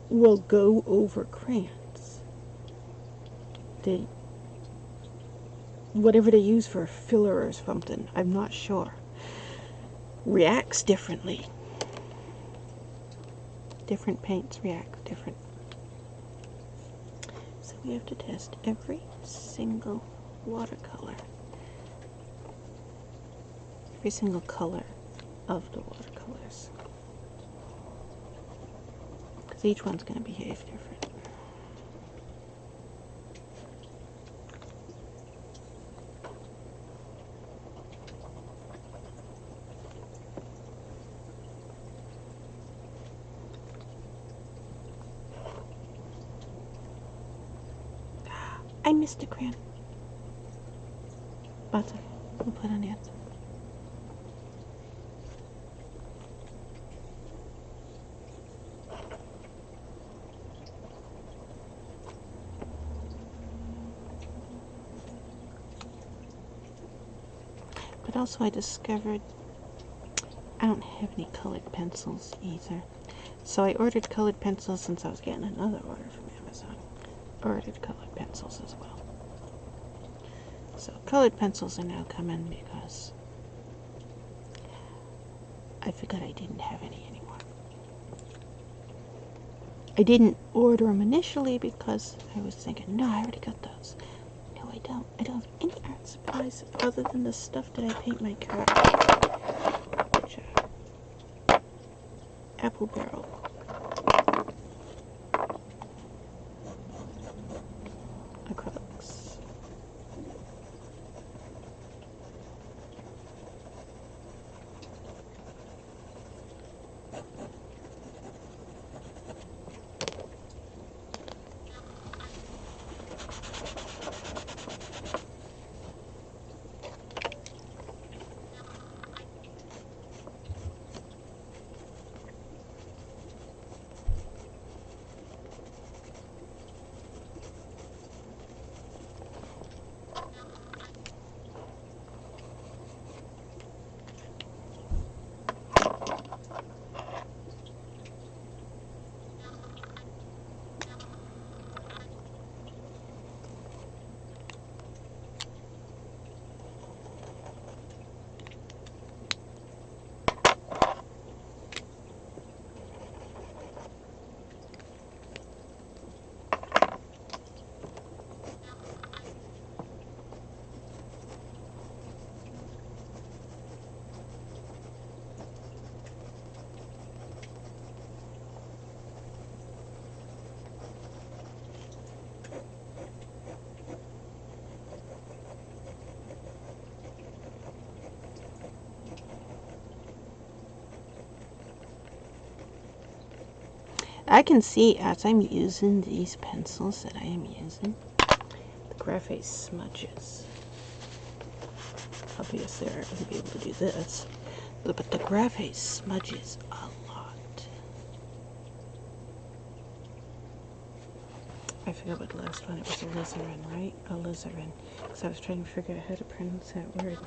Speaker 1: will go over crayons. Whatever they use for a filler or something, I'm not sure, reacts differently. Different paints react different. So we have to test every single watercolor. Every single color of the watercolors. Because each one's going to behave different. I missed a crayon. But we'll put on it. But also I discovered I don't have any colored pencils either. So I ordered colored pencils since I was getting another order from Amazon. Ordered colored pencils as well. So colored pencils are now coming because I forgot I didn't have any anymore. I didn't order them initially because I was thinking, no, I already got those. No, I don't. I don't have any art supplies other than the stuff that I paint my car. Which apple barrel. Acrylics. I can see as I'm using these pencils that I am using, the graphite smudges. Obviously I wouldn't be able to do this, but the graphite smudges a lot. I forgot what the last one, it was alizarin, right? Alizarin, because I was trying to figure out how to pronounce that word,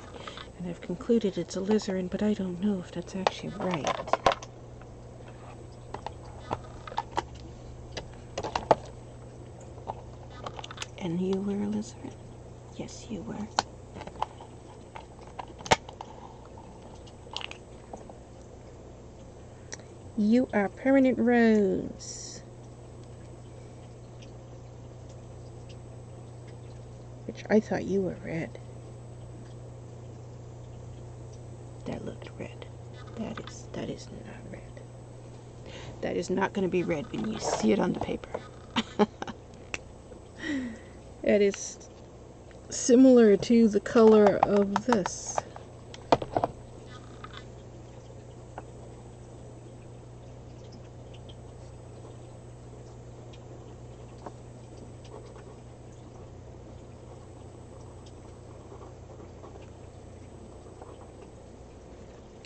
Speaker 1: and I've concluded it's alizarin, but I don't know if that's actually right. And you were alizarin? Yes, you were. You are permanent rose. Which I thought you were red. That looked red. That is not red. That is not going to be red when you see it on the paper. That is similar to the color of this.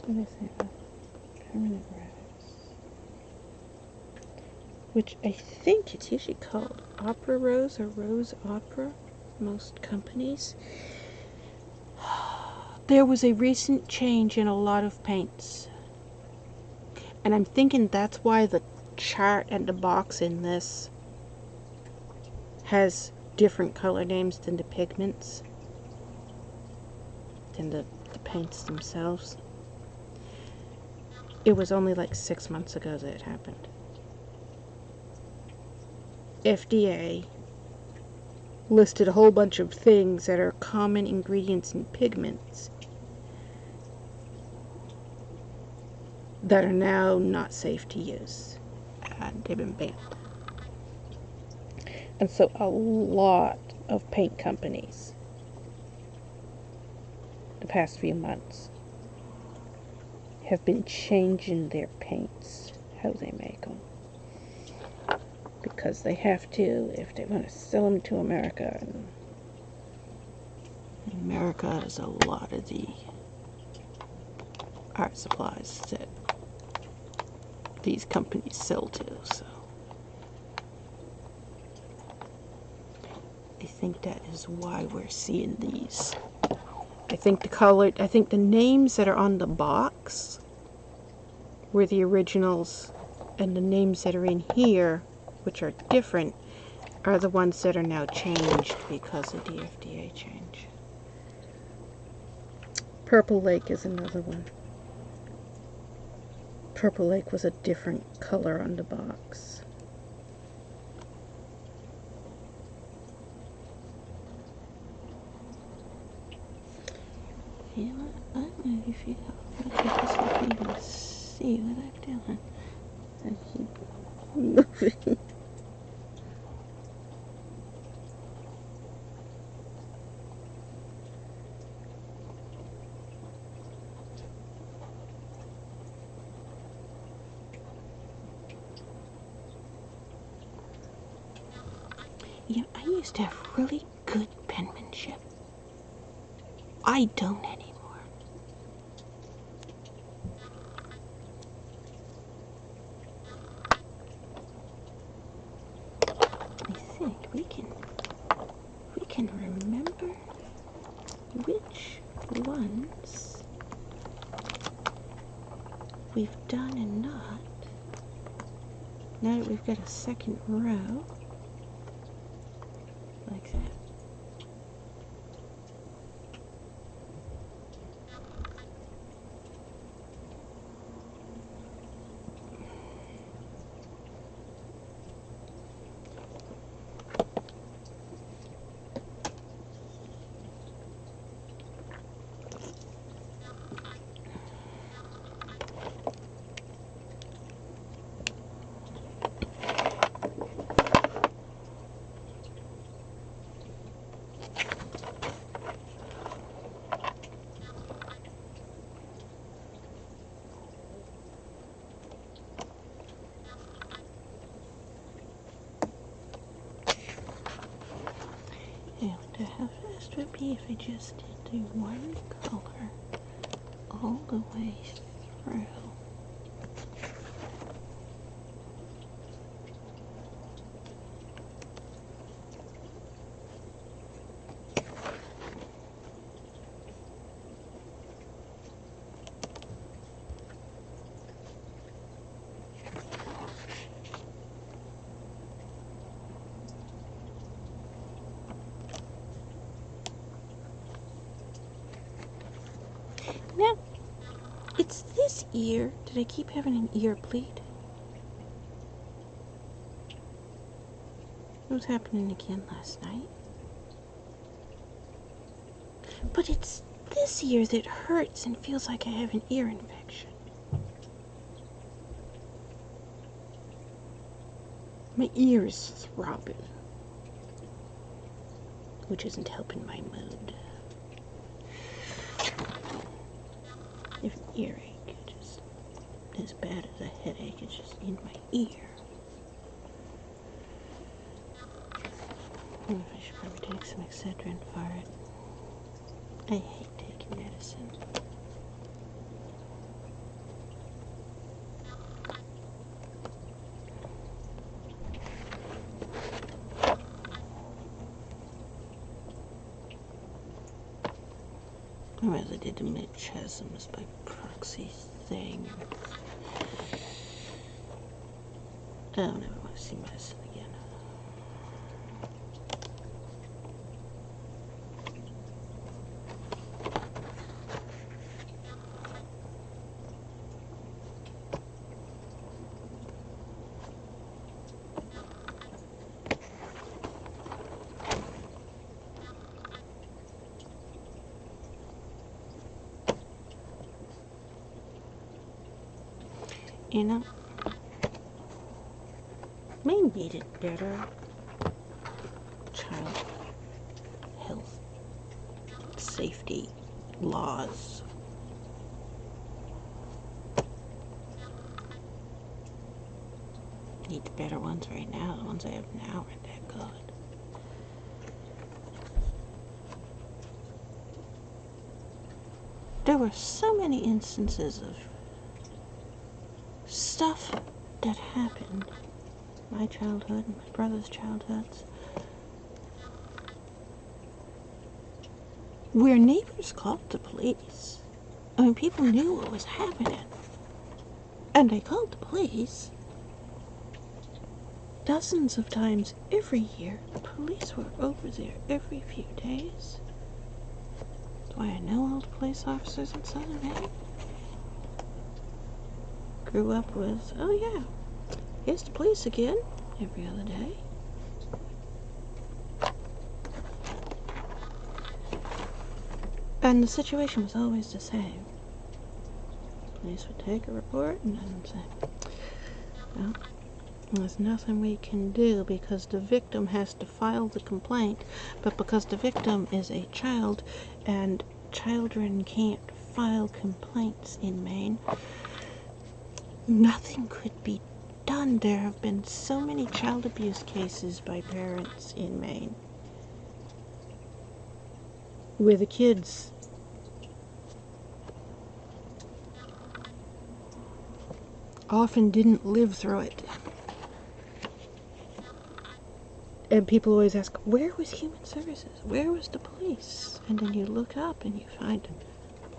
Speaker 1: What is it? Permanent rose. Which I think it's usually called opera rose or rose opera, most companies. There was a recent change in a lot of paints. And I'm thinking that's why the chart and the box in this has different color names than the pigments, than the paints themselves. It was only like 6 months ago that it happened. FDA listed a whole bunch of things that are common ingredients in pigments that are now not safe to use, and they've been banned. And so a lot of paint companies the past few months have been changing their paints, how they make them, because they have to if they want to sell them to America. And America has a lot of the art supplies that these companies sell to, so I think that is why we're seeing these. I think the names that are on the box were the originals, and the names that are in here, which are different, are the ones that are now changed because of the FDA change. Purple Lake is another one. Purple Lake was a different color on the box. You know what? I'm going to feel like I can even see what I'm doing. I keep moving. You know, I used to have really good penmanship. I don't anymore. I think we can remember which ones we've done and not. Now that we've got a second row, like that. I wonder how fast it would be if I just did the one color all the way through. Now, it's this ear. Did I keep having an ear bleed? It was happening again last night. But it's this ear that hurts and feels like I have an ear infection. My ear is throbbing, which isn't helping my mood. If an earache, just as bad as a headache, it's just in my ear. I should probably take some Excedrin for it. I hate taking medicine. Or as I did the mid-chasms by proxy thing. Oh, never want to see my son again. You know, Maine needed better child health, safety laws. Need the better ones right now. The ones I have now aren't that good. There were so many instances of stuff that happened, my childhood, my brother's childhoods, where neighbors called the police. I mean, people knew what was happening, and they called the police. Dozens of times every year, the police were over there every few days. That's why I know all the police officers in Southern Maine. Grew up with, oh yeah, here's the police again, every other day. And the situation was always the same. Police would take a report and then say, well, there's nothing we can do because the victim has to file the complaint, but because the victim is a child and children can't file complaints in Maine, nothing could be done. There have been so many child abuse cases by parents in Maine where the kids often didn't live through it. And people always ask, where was Human Services? Where was the police? And then you look up and you find,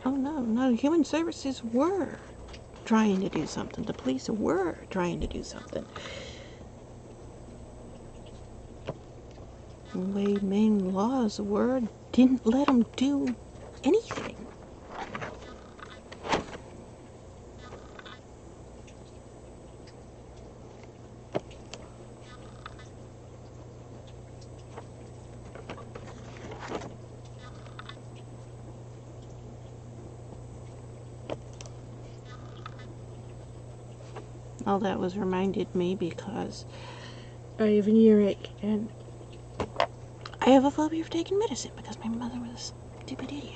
Speaker 1: oh no, Human Services were trying to do something. The police were trying to do something. The way Maine laws were, didn't let them do anything. All that was reminded me because I have an earache and I have a phobia of taking medicine because my mother was a stupid idiot.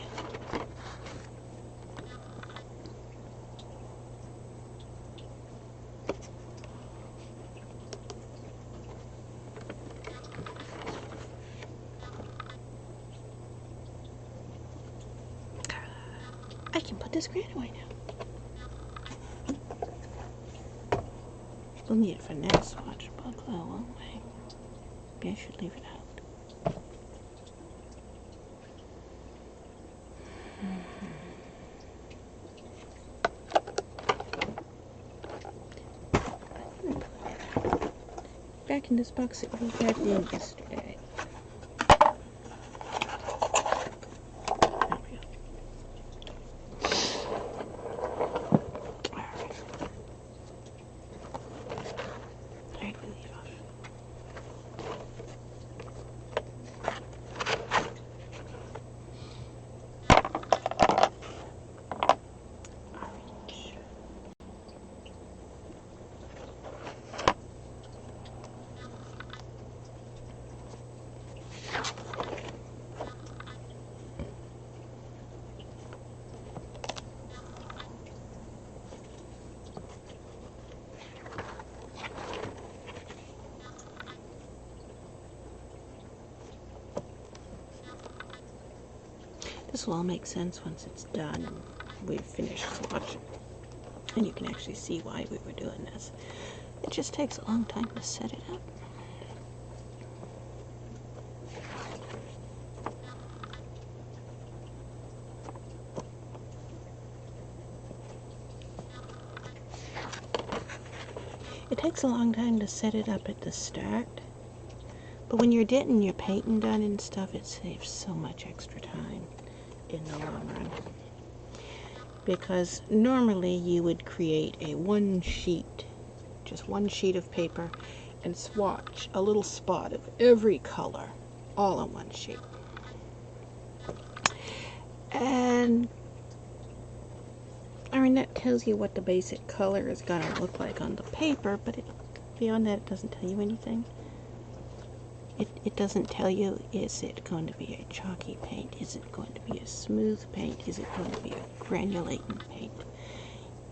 Speaker 1: I can put this granite away now. We'll need it for next watch book though, won't we? Maybe I should leave it out. Back in this box that we had in yesterday. There we go. Alright. Alright, we leave off. This will all make sense once it's done and we've finished swatching. And you can actually see why we were doing this. It just takes a long time to set it up. It takes a long time to set it up at the start, but when you're getting your painting done and stuff, it saves so much extra time in the long run. Because normally you would create a just one sheet of paper, and swatch a little spot of every color all on one sheet. And I mean, that tells you what the basic color is going to look like on the paper, but beyond that, it doesn't tell you anything. It doesn't tell you, is it going to be a chalky paint? Is it going to be a smooth paint? Is it going to be a granulating paint?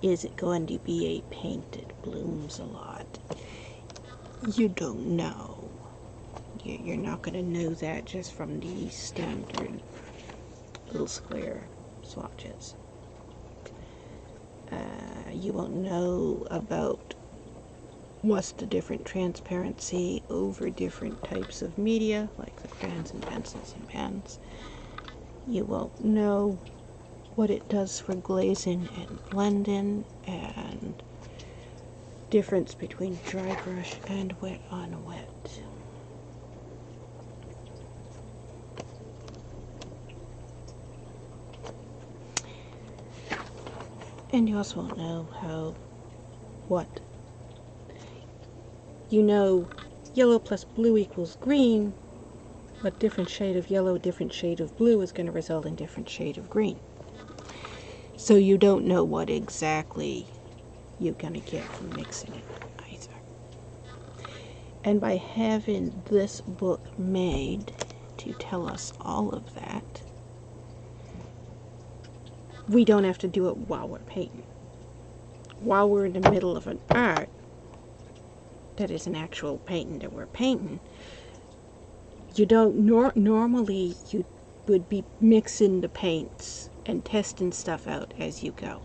Speaker 1: Is it going to be a paint that blooms a lot? You don't know. You're not going to know that just from the standard little square swatches. You won't know about what's the different transparency over different types of media, like the crayons and pencils and pens. You won't know what it does for glazing and blending, and difference between dry brush and wet on wet. And you also won't know what. You know, yellow plus blue equals green, but different shade of yellow, different shade of blue is going to result in different shade of green. So you don't know what exactly you're going to get from mixing it either. And by having this book made to tell us all of that, we don't have to do it while we're painting. While we're in the middle of an art that is an actual painting that we're painting, you don't normally you would be mixing the paints and testing stuff out as you go,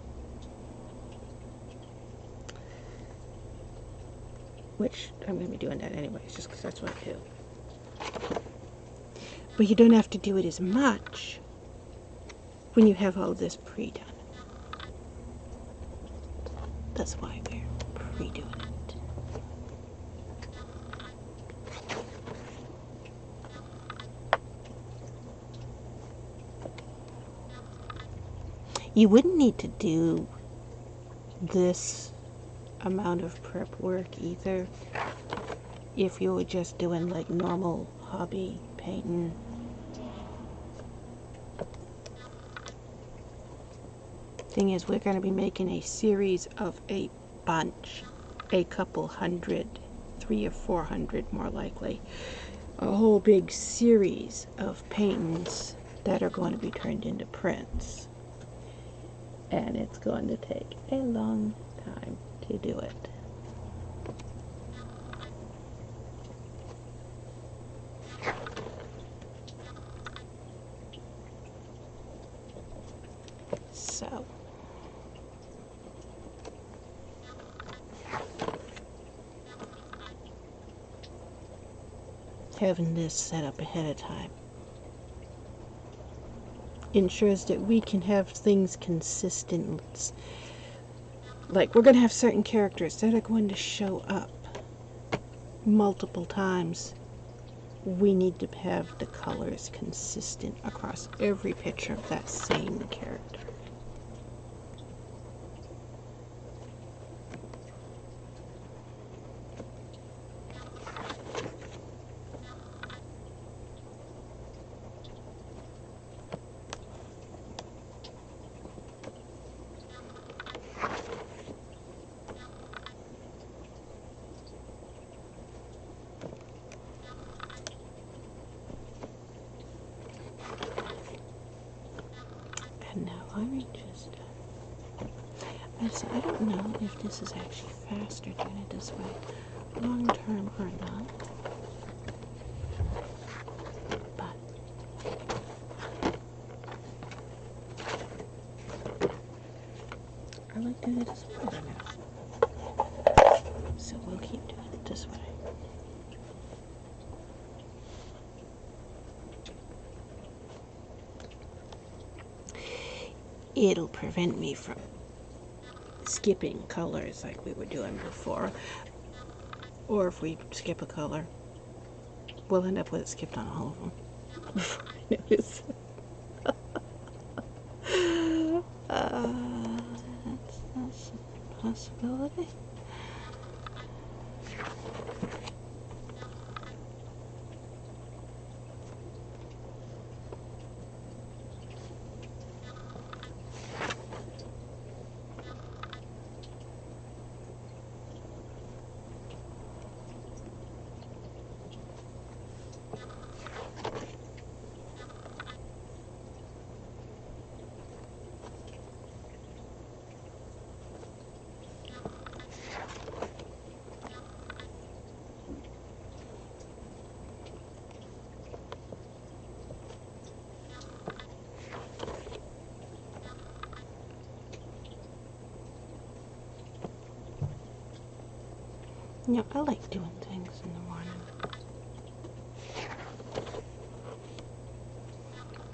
Speaker 1: which I'm going to be doing that anyways, just because that's what I do. But you don't have to do it as much when you have all this pre-done. That's why we're pre-doing it. You wouldn't need to do this amount of prep work either if you were just doing like normal hobby painting. Thing is, we're going to be making a series of a bunch, a couple hundred, 300 or 400 more likely, a whole big series of paintings that are going to be turned into prints. And it's going to take a long time to do it. So, having this set up ahead of time ensures that we can have things consistent. Like, we're going to have certain characters that are going to show up multiple times. We need to have the colors consistent across every picture of that same character. Now I'm just, I don't know if this is actually faster doing it this way, long term or not, but I like doing it this way now, so we'll keep doing it this way. It'll prevent me from skipping colors like we were doing before. Or if we skip a color, we'll end up with it skipped on all of them. Before I notice. That's a possibility. You know, I like doing things in the morning.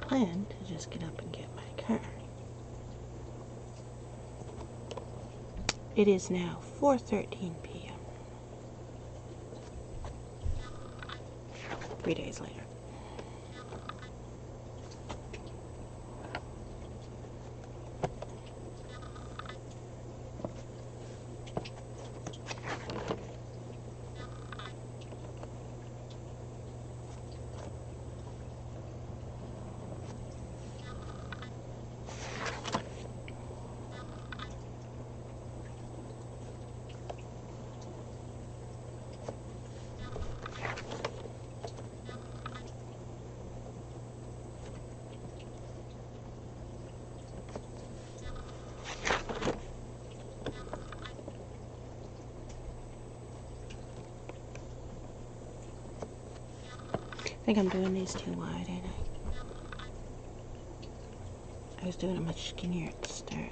Speaker 1: I plan to just get up and get my car. It is now 4:13 p.m. 3 days later. I think I'm doing these too wide, ain't I? I was doing it much skinnier at the start.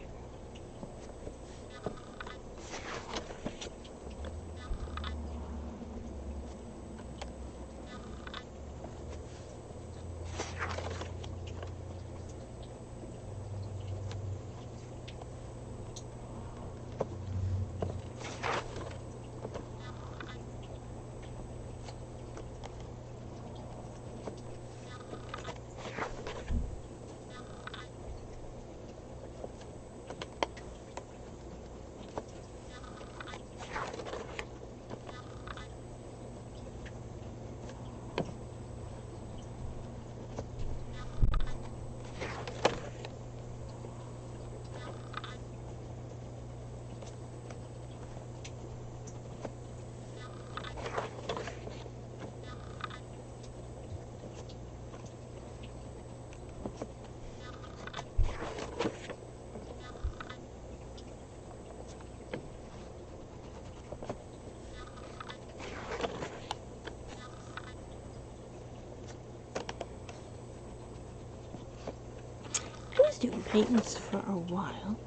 Speaker 1: I was doing paintings for a while.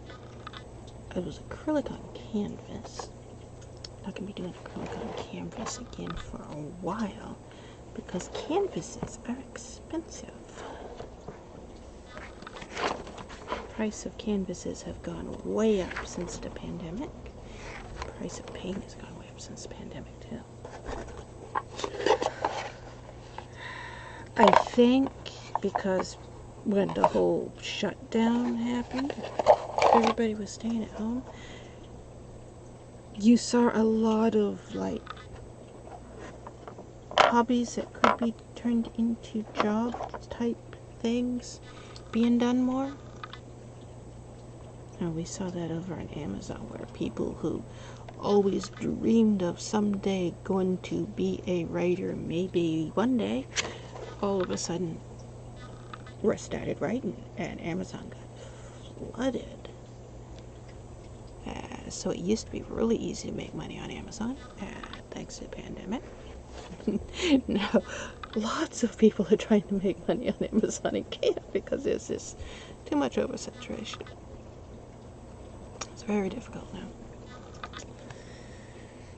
Speaker 1: It was acrylic on canvas. Not going to be doing acrylic on canvas again for a while because canvases are expensive. Price of canvases have gone way up since the pandemic. Price of paint has gone way up since the pandemic too. I think because when the whole shutdown happened, everybody was staying at home, you saw a lot of like hobbies that could be turned into job type things being done more. And we saw that over on Amazon where people who always dreamed of someday going to be a writer, maybe one day, all of a sudden started writing, and Amazon got flooded. So it used to be really easy to make money on Amazon, thanks to the pandemic. Now, lots of people are trying to make money on Amazon and can't because there's this too much oversaturation. It's very difficult now.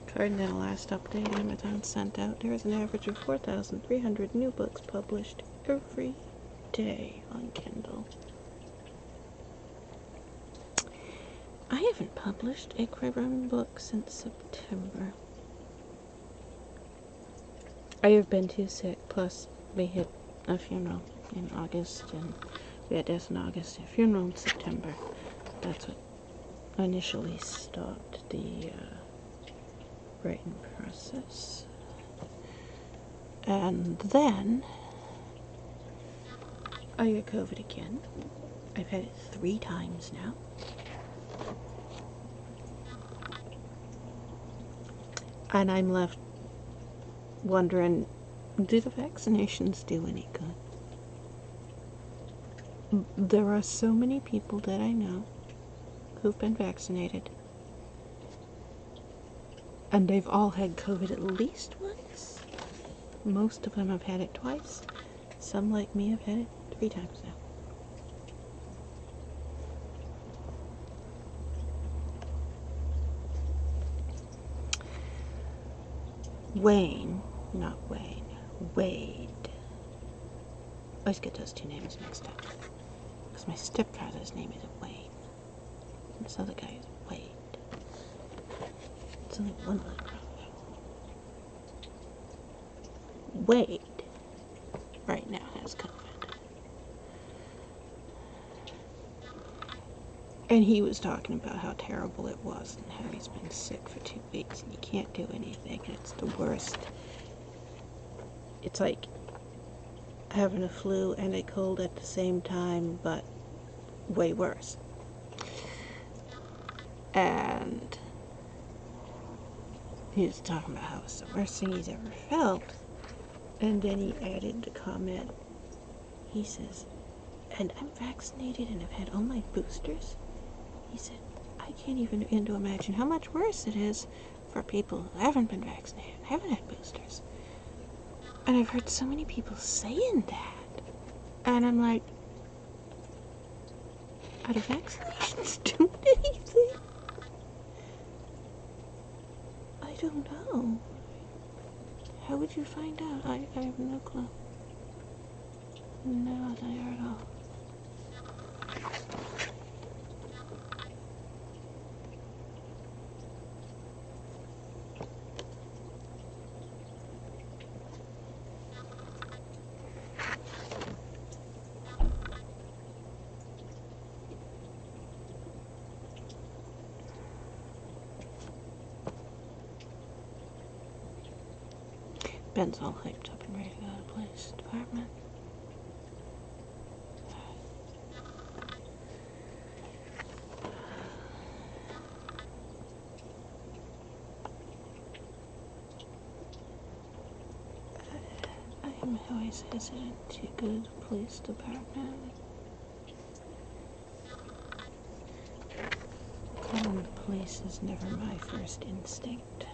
Speaker 1: According to the last update Amazon sent out, there is an average of 4,300 new books published every day on Kindle. I haven't published a crime book since September. I have been too sick, plus we had a funeral in August, and we had death in August, and a funeral in September. That's what initially stopped the writing process. And then I got COVID again. I've had it 3 times now. And I'm left wondering, do the vaccinations do any good? There are so many people that I know who've been vaccinated, and they've all had COVID at least once. Most of them have had it twice. Some, like me, have had it 3 times now. Wayne, not Wayne, Wade. I always get those 2 names mixed up. Because my stepfather's name is Wayne. And this other guy is Wade. It's only one letter off. Wade right now has COVID. And he was talking about how terrible it was and how he's been sick for 2 weeks and he can't do anything and it's the worst. It's like having a flu and a cold at the same time, but way worse. And he was talking about how it's the worst thing he's ever felt. And then he added the comment, he says, and I'm vaccinated and I've had all my boosters. He said, I can't even begin to imagine how much worse it is for people who haven't been vaccinated, haven't had boosters. And I've heard so many people saying that. And I'm like, are the vaccinations doing anything? I don't know. How would you find out? I have no clue. No idea at all. Ben's all hyped up and ready to go to the police department. I am always hesitant to go to the police department. Calling the police is never my first instinct.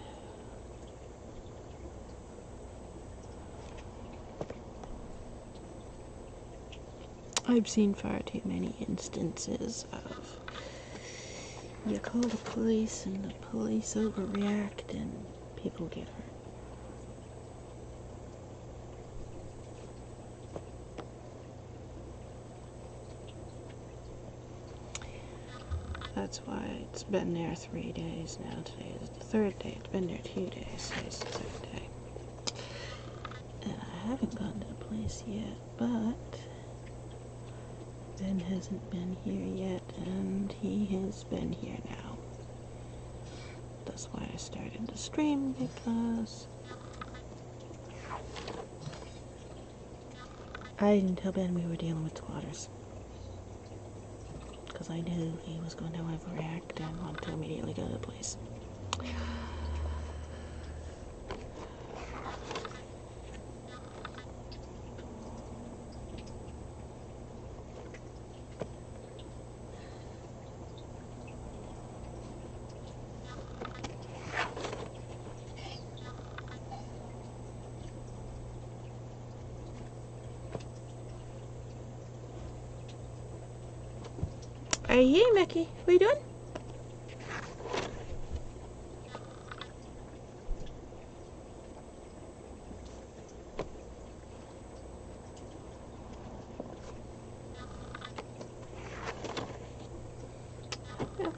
Speaker 1: I've seen far too many instances of you call the police and the police overreact and people get hurt. That's why it's been there 3 days now. Today is the 3rd day. It's been there 2 days. Today's the 3rd day. And I haven't gone to the police yet, but Ben hasn't been here yet, and he has been here now. That's why I started the stream, because I didn't tell Ben we were dealing with squatters. Because I knew he was going to overreact and want to immediately go to the police. Hey, Mickey, what are you doing?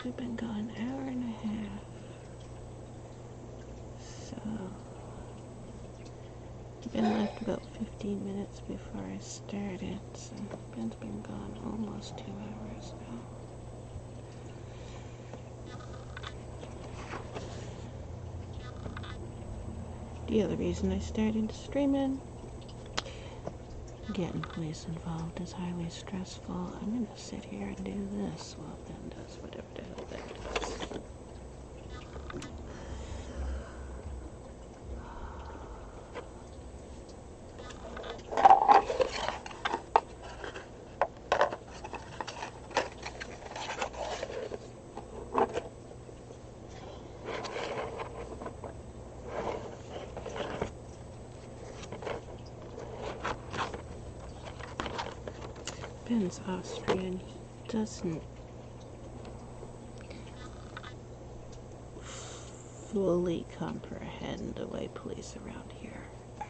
Speaker 1: We've been gone an hour and a half. So Ben left about 15 minutes before I started, so Ben's been gone almost 2 hours now. The other reason I started streaming, getting police involved is highly stressful. I'm gonna sit here and do this while Ben does whatever the hell Ben does. Ben's Austrian. He doesn't fully comprehend the way police around here are.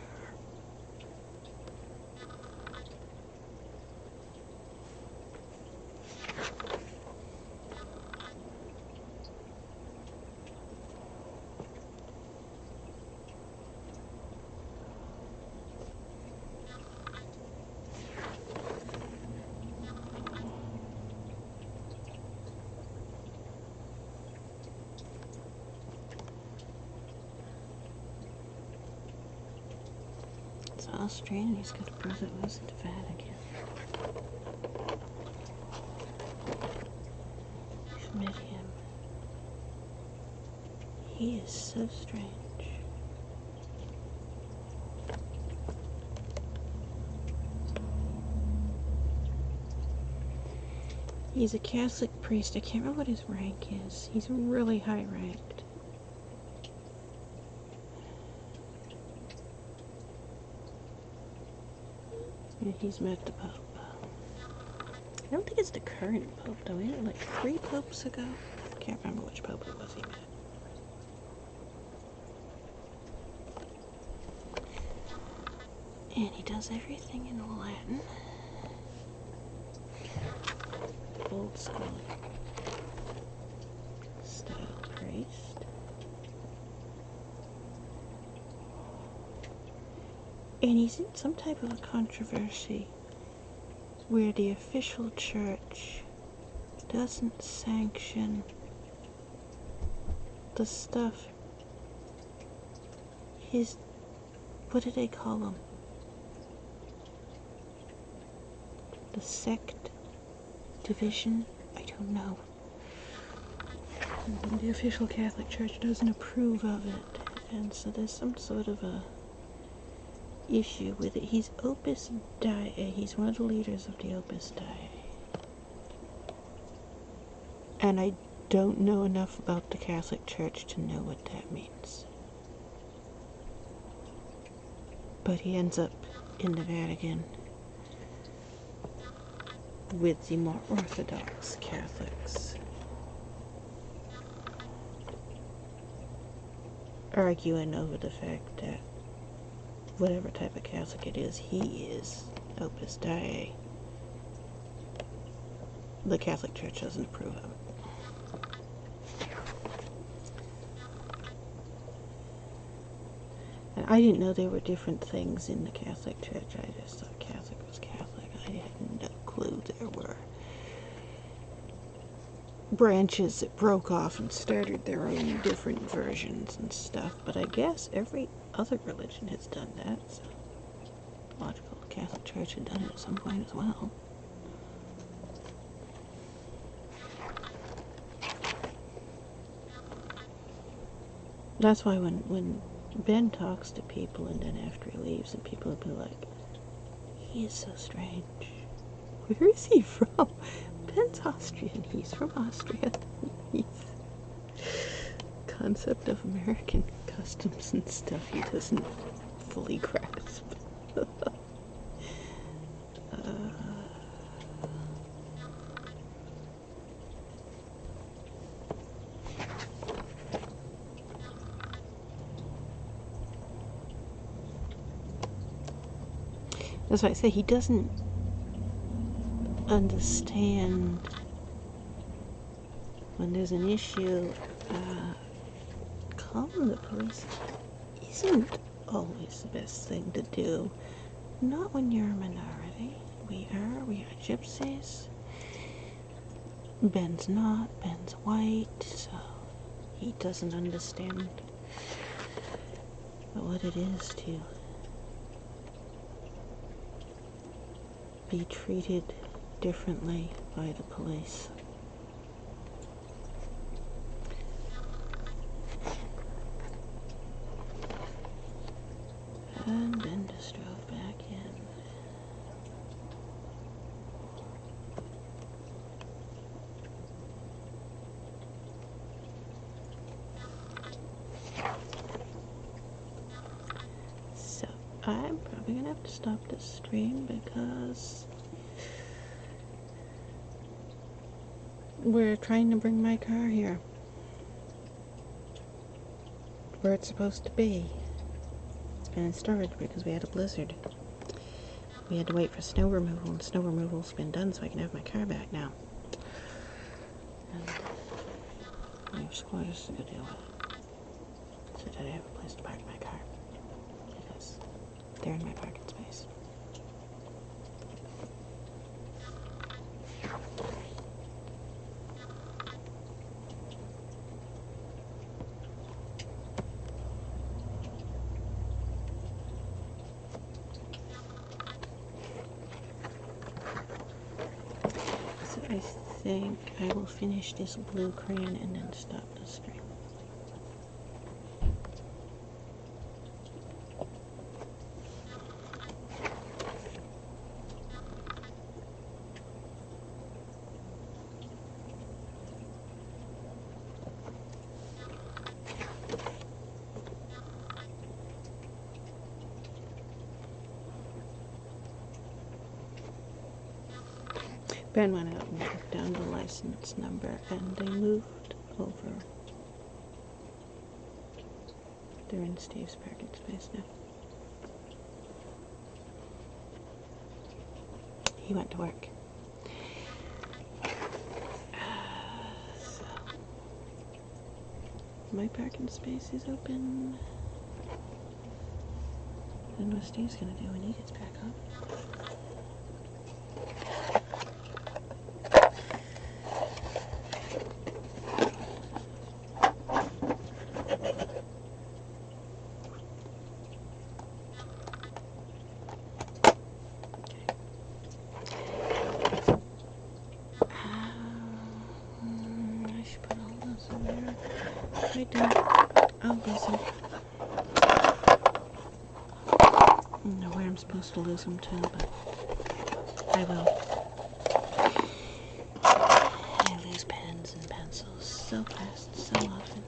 Speaker 1: It's Austrian and he's got to prove it wasn't the Vatican. I've met him. He is so strange. He's a Catholic priest. I can't remember what his rank is. He's really high ranked. And he's met the Pope. I don't think it's the current Pope though. He had like 3 popes ago. I can't remember which Pope it was he met. And he does everything in Latin. Old school style priest. And he's in some type of a controversy where the official church doesn't sanction the stuff his, what do they call them? The sect division? I don't know. The official Catholic Church doesn't approve of it, and so there's some sort of a issue with it. He's Opus Dei. He's one of the leaders of the Opus Dei. And I don't know enough about the Catholic Church to know what that means. But he ends up in the Vatican with the more Orthodox Catholics, arguing over the fact that whatever type of Catholic it is, he is Opus Dei. The Catholic Church doesn't approve of it. And I didn't know there were different things in the Catholic Church. I just thought Catholic was Catholic. I had no clue there were branches that broke off and started their own different versions and stuff. But I guess every other religion has done that. So logical, the Catholic Church had done it at some point as well. That's why when Ben talks to people and then after he leaves and people will be like, he is so strange. Where is he from? Ben's Austrian. He's from Austria. He's concept of American customs and stuff he doesn't fully grasp. That's why I say he doesn't understand when there's an issue. Calling the police isn't always the best thing to do. Not when you're a minority. We are gypsies. Ben's not. Ben's white, so he doesn't understand what it is to be treated differently by the police. And Ben just drove back in. So I'm probably gonna have to stop this stream because we're trying to bring my car here where it's supposed to be. It's been in storage because we had a blizzard. We had to wait for snow removal, and snow removal's been done, so I can have my car back now. And I have squatters to go deal with, so that I have a place to park my car, because they're in my parking space. I think I will finish this blue crayon and then stop the stream. Ben went out and took down the license number, and they moved over. They're in Steve's parking space now. He went to work. So, my parking space is open. And what Steve's gonna do when he gets back home. I should put all those in there. I don't. I'll lose them. I don't know where I'm supposed to lose them to, but I will. I lose pens and pencils so fast, so often.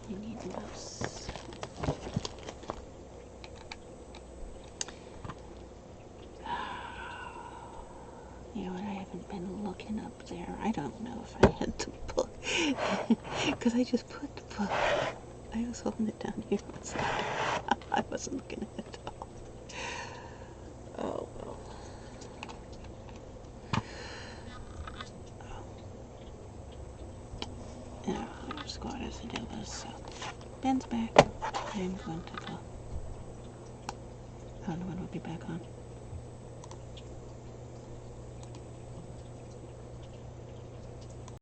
Speaker 1: You need the mouse. You know what, I haven't been looking up there. I don't know if I had the book. Because I just put the book. I was holding it down here. I wasn't looking at it at all. Oh, well. Yeah, there's squatters to deal with, so Ben's back. I'm going to go. I don't know when we'll be back on.